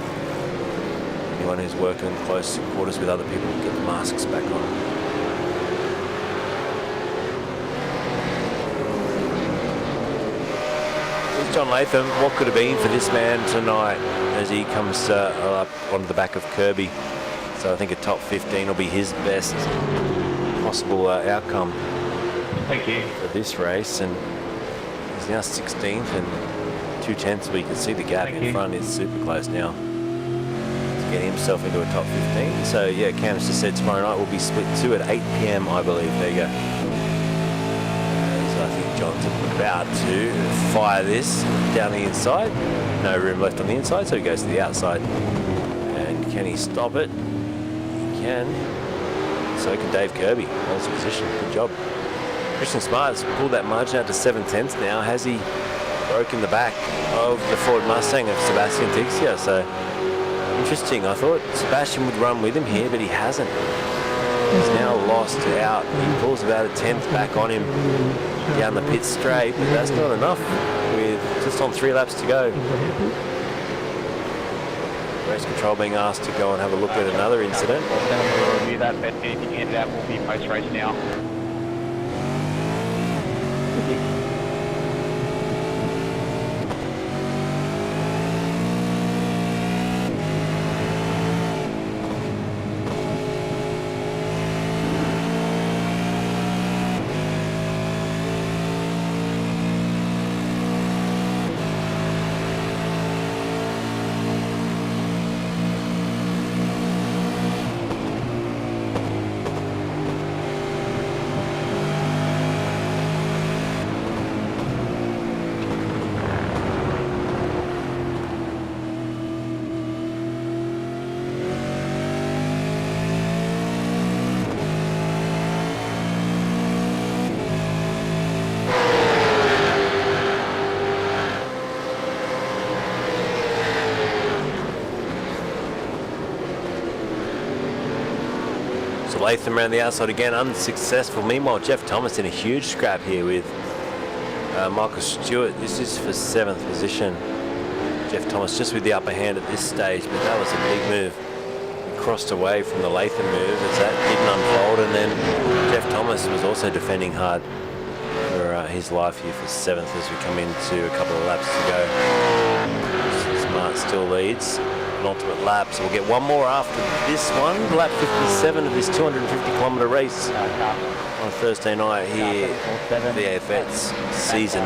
Anyone who's working in close quarters with other people, get the masks back on. Here's John Latham. What could have been for this man tonight as he comes up onto the back of Kirby. So I think a top 15 will be his best possible outcome. Thank you. For this race, and he's now 16th and 2/10, we can see the gap in front is super close now to get himself into a top 15. So yeah, Candice just said tomorrow night will be split 2 at 8 p.m. I believe. There you go. So I think John's about to fire this down the inside. No room left on the inside, so he goes to the outside. And can he stop it? He can. So can Dave Kirby. Well position. Good job. Christian Smart's pulled that margin out to 7/10 now. Has he broken the back of the Ford Mustang of Sebastian Tixia? So interesting. I thought Sebastian would run with him here, but he hasn't. He's now lost out. He pulls about a 10th back on him down the pit straight, but that's not enough with just on 3 laps to go. Race control being asked to go and have a look at another incident. We'll review that, but anything you get out will be post-race now. Latham around the outside again, unsuccessful. Meanwhile, Jeff Thomas in a huge scrap here with Michael Stewart. This is for 7th position. Jeff Thomas just with the upper hand at this stage, but that was a big move. He crossed away from the Latham move as that didn't unfold, and then Jeff Thomas was also defending hard for his life here for 7th as we come into a couple of laps to go. Smart still leads. Ultimate lap, so we'll get one more after this one. Lap 57 of this 250-kilometre race on a Thursday night here at VFX season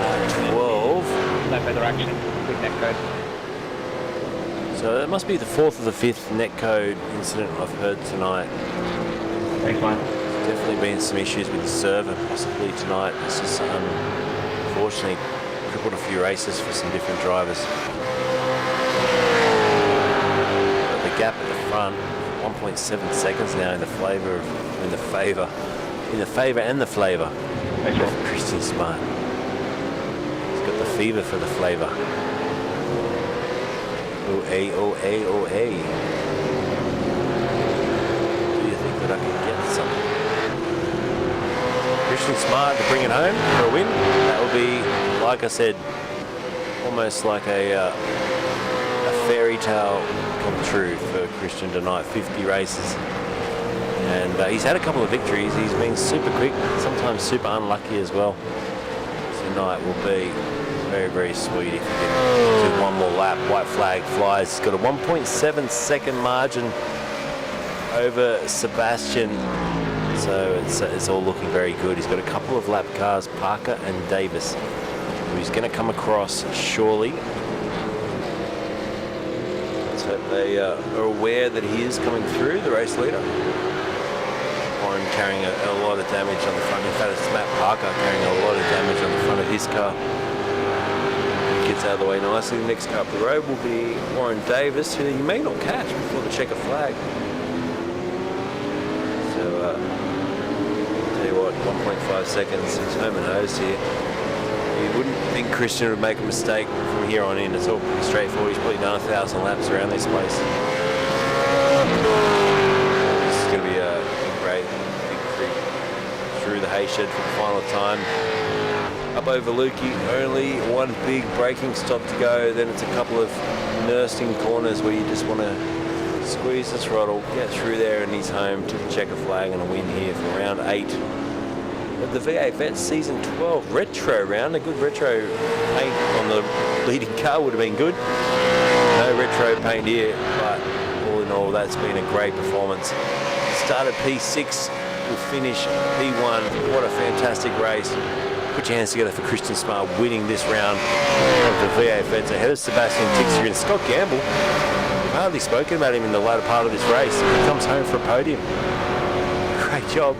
12. No further action. Quick net code. So it must be the 4th or the 5th netcode incident I've heard tonight. Thanks, mate. There's definitely been some issues with the server possibly tonight. This is unfortunately crippled a few races for some different drivers. Gap at the front, 1.7 seconds now in the favour and the flavour. Thanks, Rob. Christian Smart. He's got the fever for the flavour. Oh, hey, oh, hey, oh, hey. Do you think that I can get something? Christian Smart to bring it home for a win. That will be, like I said, almost like a fairy tale come true for Christian tonight. 50 races, and he's had a couple of victories. He's been super quick, sometimes super unlucky as well. Tonight will be very, very sweet if he can do one more lap. White flag flies. He's got a 1.7 second margin over Sebastian, so it's all looking very good. He's got a couple of lap cars, Parker and Davis, who's going to come across surely. So they are aware that he is coming through, the race leader. Warren carrying a lot of damage on the front. In fact, it's Matt Parker carrying a lot of damage on the front of his car. He gets out of the way nicely. The next car up the road will be Warren Davis, who you may not catch before the checker flag. So, tell you what, 1.5 seconds, he's home and hosed here. You wouldn't think Christian would make a mistake from here on in. It's all pretty straightforward. He's probably done 1,000 laps around this place. This is going to be a great victory through the hay shed for the final time. Up over Lukey, only one big braking stop to go. Then it's a couple of nursing corners where you just want to squeeze the throttle, get through there, and he's home to the checker flag and a win here for round 8 of the V8 Vets Season 12 retro round. A good retro paint on the leading car would have been good. No retro paint here, but all in all, that's been a great performance. Started P6, will finish P1. What a fantastic race. Put your hands together for Christian Smart winning this round of the V8 Vets ahead of Sebastian Tixter and Scott Gamble. We've hardly spoken about him in the latter part of this race. He comes home for a podium. Great job.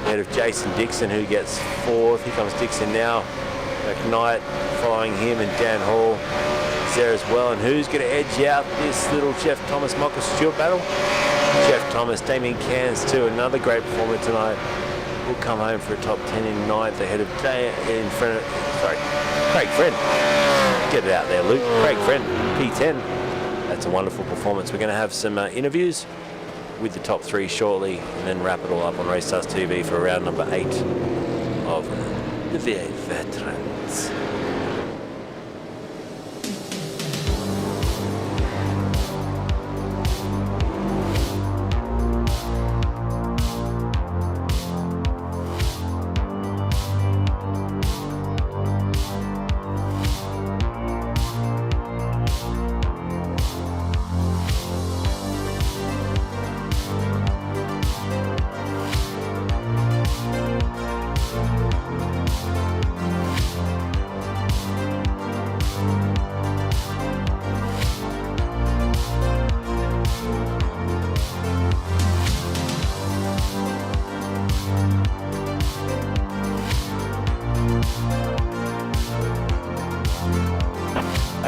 Ahead of Jason Dixon, who gets 4th. Here comes Dixon now. McKnight following him, and Dan Hall is there as well. And who's going to edge out this little Jeff Thomas Michael Stewart battle? Jeff Thomas, Damien Cairns too. Another great performer tonight. Will come home for a top 10 in 9th ahead of Craig Friend. Get it out there, Luke. Craig Friend, P10. That's a wonderful performance. We're going to have some interviews with the top 3 shortly, and then wrap it all up on RACESTARS TV for round number 8 of the V8 Veterans.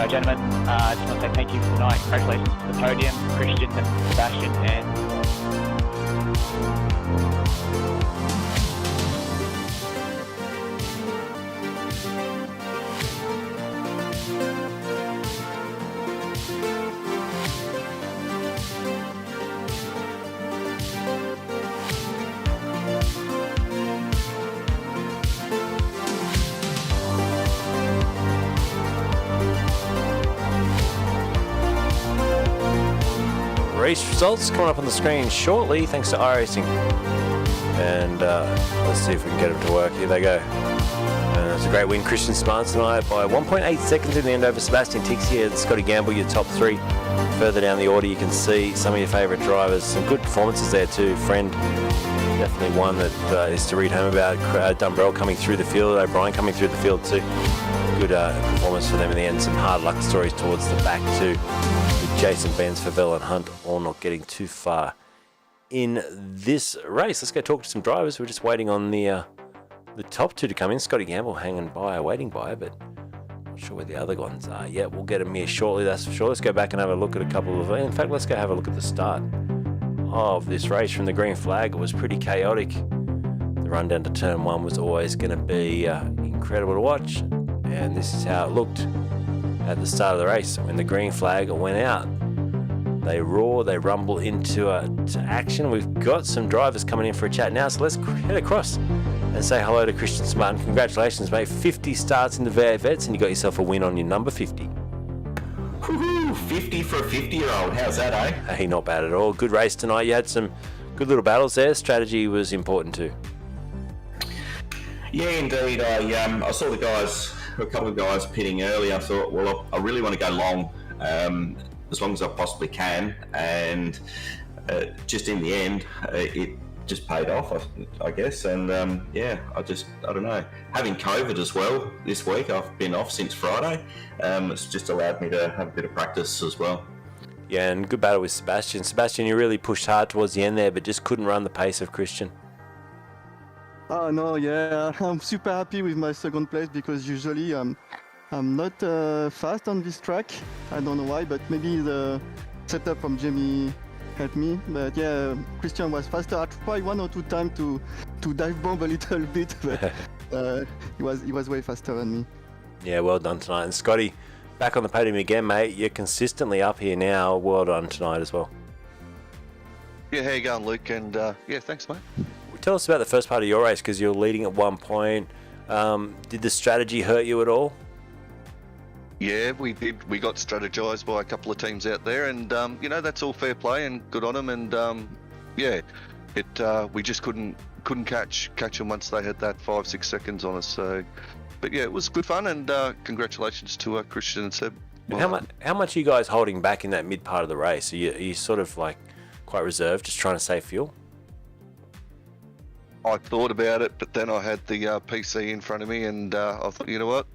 Gentlemen, I just want to say thank you for tonight. Congratulations to the podium, Christian, Sebastian, and race results coming up on the screen shortly, thanks to iRacing. And let's see if we can get them to work. Here they go. It's a great win, Christian Smart tonight by 1.8 seconds in the end over Sebastian Tixter. Scotty Gamble, your top 3. Further down the order, you can see some of your favourite drivers. Some good performances there too. Friend, definitely one that is to read home about. Dumbrell coming through the field, O'Brien coming through the field too. Good performance for them in the end. Some hard luck stories towards the back too. Jason Benz, Favell and Hunt all not getting too far in this race. Let's go talk to some drivers. We're just waiting on the top 2 to come in. Scotty Gamble hanging by, waiting by, but not sure where the other ones are yet. We'll get them here shortly, that's for sure. Let's go back and have a look at a couple of... In fact, let's go have a look at the start of this race from the green flag. It was pretty chaotic. The run down to turn 1 was always going to be incredible to watch, and this is how it looked at the start of the race. When the green flag went out, they roar, they rumble into to action. We've got some drivers coming in for a chat now, so let's head across and say hello to Christian Smart. Congratulations, mate. 50 starts in the V8 Vets, and you got yourself a win on your number 50. Woohoo! 50 for a 50-year-old. How's that, eh? Hey, not bad at all. Good race tonight. You had some good little battles there. Strategy was important too. Yeah, indeed. I saw the guys, a couple of guys pitting early. I thought, well, I really want to go long, as long as I possibly can. And just in the end, it just paid off, I guess. And I don't know. Having COVID as well this week, I've been off since Friday. It's just allowed me to have a bit of practice as well. Yeah, and good battle with Sebastian. Sebastian, you really pushed hard towards the end there, but just couldn't run the pace of Christian. Oh no, yeah, I'm super happy with my second place because usually I'm not fast on this track. I don't know why, but maybe the setup from Jamie helped me. But yeah, Christian was faster. I tried 1 or 2 times to dive bomb a little bit, but he was way faster than me. Yeah, well done tonight. And Scotty, back on the podium again, mate. You're consistently up here now. Well done tonight as well. Yeah, how you going, Luke? And yeah, thanks, mate. Tell us about the first part of your race, because you're leading at one point. Did the strategy hurt you at all? Yeah, we did. We got strategized by a couple of teams out there, and you know, that's all fair play and good on them. And yeah, we just couldn't catch them once they had that 5-6 seconds on us. So, but yeah, it was good fun, and congratulations to Christian and Seb. And how much are you guys holding back in that mid part of the race? Are you sort of like quite reserved, just trying to save fuel? I thought about it, but then I had the PC in front of me, and I thought, you know what,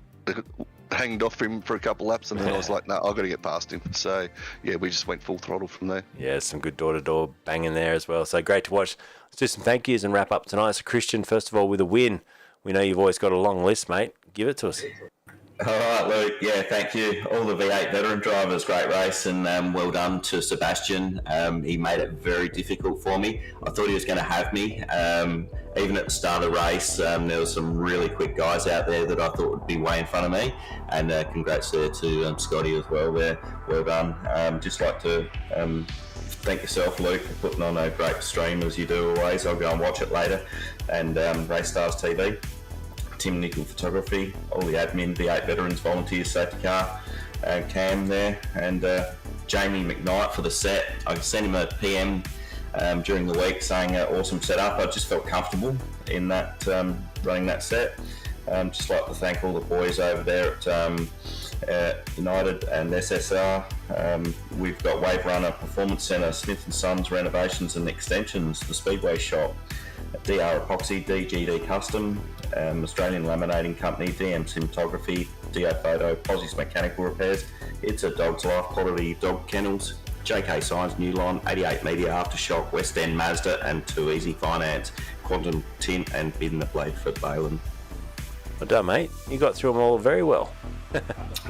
hanged off him for a couple laps, and then I was like, no, I've got to get past him. So yeah, we just went full throttle from there. Yeah, some good door-to-door banging there as well. So great to watch. Let's do some thank yous and wrap up tonight. So Christian, first of all, with a win. We know you've always got a long list, mate. Give it to us. All right, Luke. Yeah, thank you. All the V8 veteran drivers, great race, and well done to Sebastian. He made it very difficult for me. I thought he was going to have me. Even at the start of the race, there were some really quick guys out there that I thought would be way in front of me. And congrats there to Scotty as well there. Well done. Just like to thank yourself, Luke, for putting on a great stream as you do always. I'll go and watch it later. And RACESTARS TV. Tim Nickel Photography, all the admin, V8 Veterans, Volunteers, Safety Car, Cam there, and Jamie McKnight for the set. I sent him a PM during the week saying awesome setup. I just felt comfortable in that, running that set. Just like to thank all the boys over there at United and SSR. We've got Wave Runner Performance Centre, Smith & Sons Renovations and Extensions, the Speedway Shop, DR Epoxy, DGD Custom, Australian Laminating Company, DM Cinematography, DO Photo, Posse's Mechanical Repairs, It's a Dog's Life, Quality Dog Kennels, JK Signs, Newline, 88 Media Aftershock, West End Mazda, and Too Easy Finance, Quantum Tint, and Bid the Blade for Balin. Well done, mate. You got through them all very well.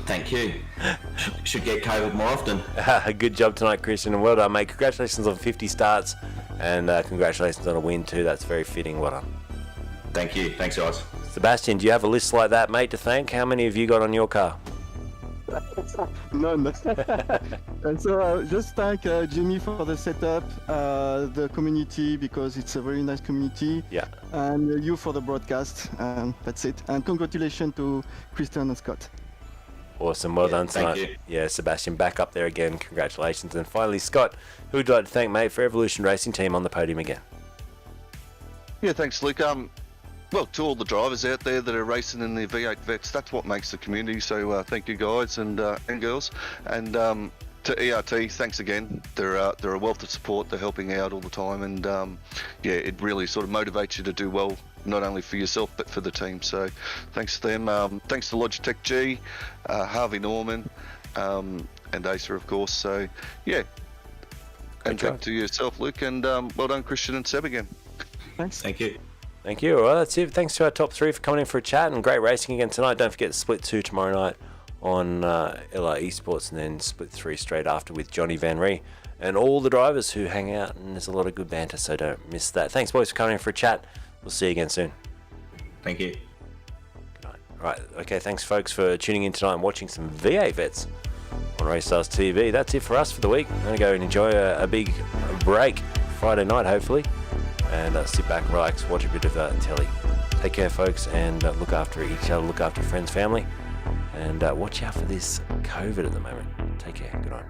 Thank you. Should get COVID more often. Good job tonight, Christian, and well done, mate. Congratulations on 50 starts, and congratulations on a win too. That's very fitting. Well done. Thank you. Thanks, guys. Sebastian, do you have a list like that, mate, to thank? How many have you got on your car? None. And so just thank Jimmy for the setup, the community, because it's a very nice community. Yeah. And you for the broadcast. That's it. And congratulations to Christian and Scott. Awesome. Well done tonight. Thank you. Yeah, Sebastian, back up there again. Congratulations. And finally, Scott, who would you like to thank, mate, for Evolution Racing Team on the podium again? Yeah, thanks, Luke. Well, to all the drivers out there that are racing in the V8 Vets, that's what makes the community. So thank you, guys and girls. And to ERT, thanks again. They're a wealth of support. They're helping out all the time, and yeah, it really sort of motivates you to do well, not only for yourself but for the team. So thanks to them. Thanks to Logitech G, Harvey Norman, and Acer, of course. So yeah, and back to yourself, Luke, and well done, Christian and Seb again. Thanks. Thank you. Thank you. Well, that's it. Thanks to our top three for coming in for a chat, and great racing again tonight. Don't forget Split 2 tomorrow night on LR eSports, and then Split 3 straight after with Johnny Van Ree and all the drivers who hang out, and there's a lot of good banter, so don't miss that. Thanks, boys, for coming in for a chat. We'll see you again soon. Thank you. Good night. All right. Okay, thanks, folks, for tuning in tonight and watching some V8 Vets on RACESTARS TV. That's it for us for the week. I'm going to go and enjoy a big break Friday night, hopefully, and sit back and relax, watch a bit of telly. Take care, folks, and look after each other, look after friends, family, and watch out for this COVID at the moment. Take care. Good night.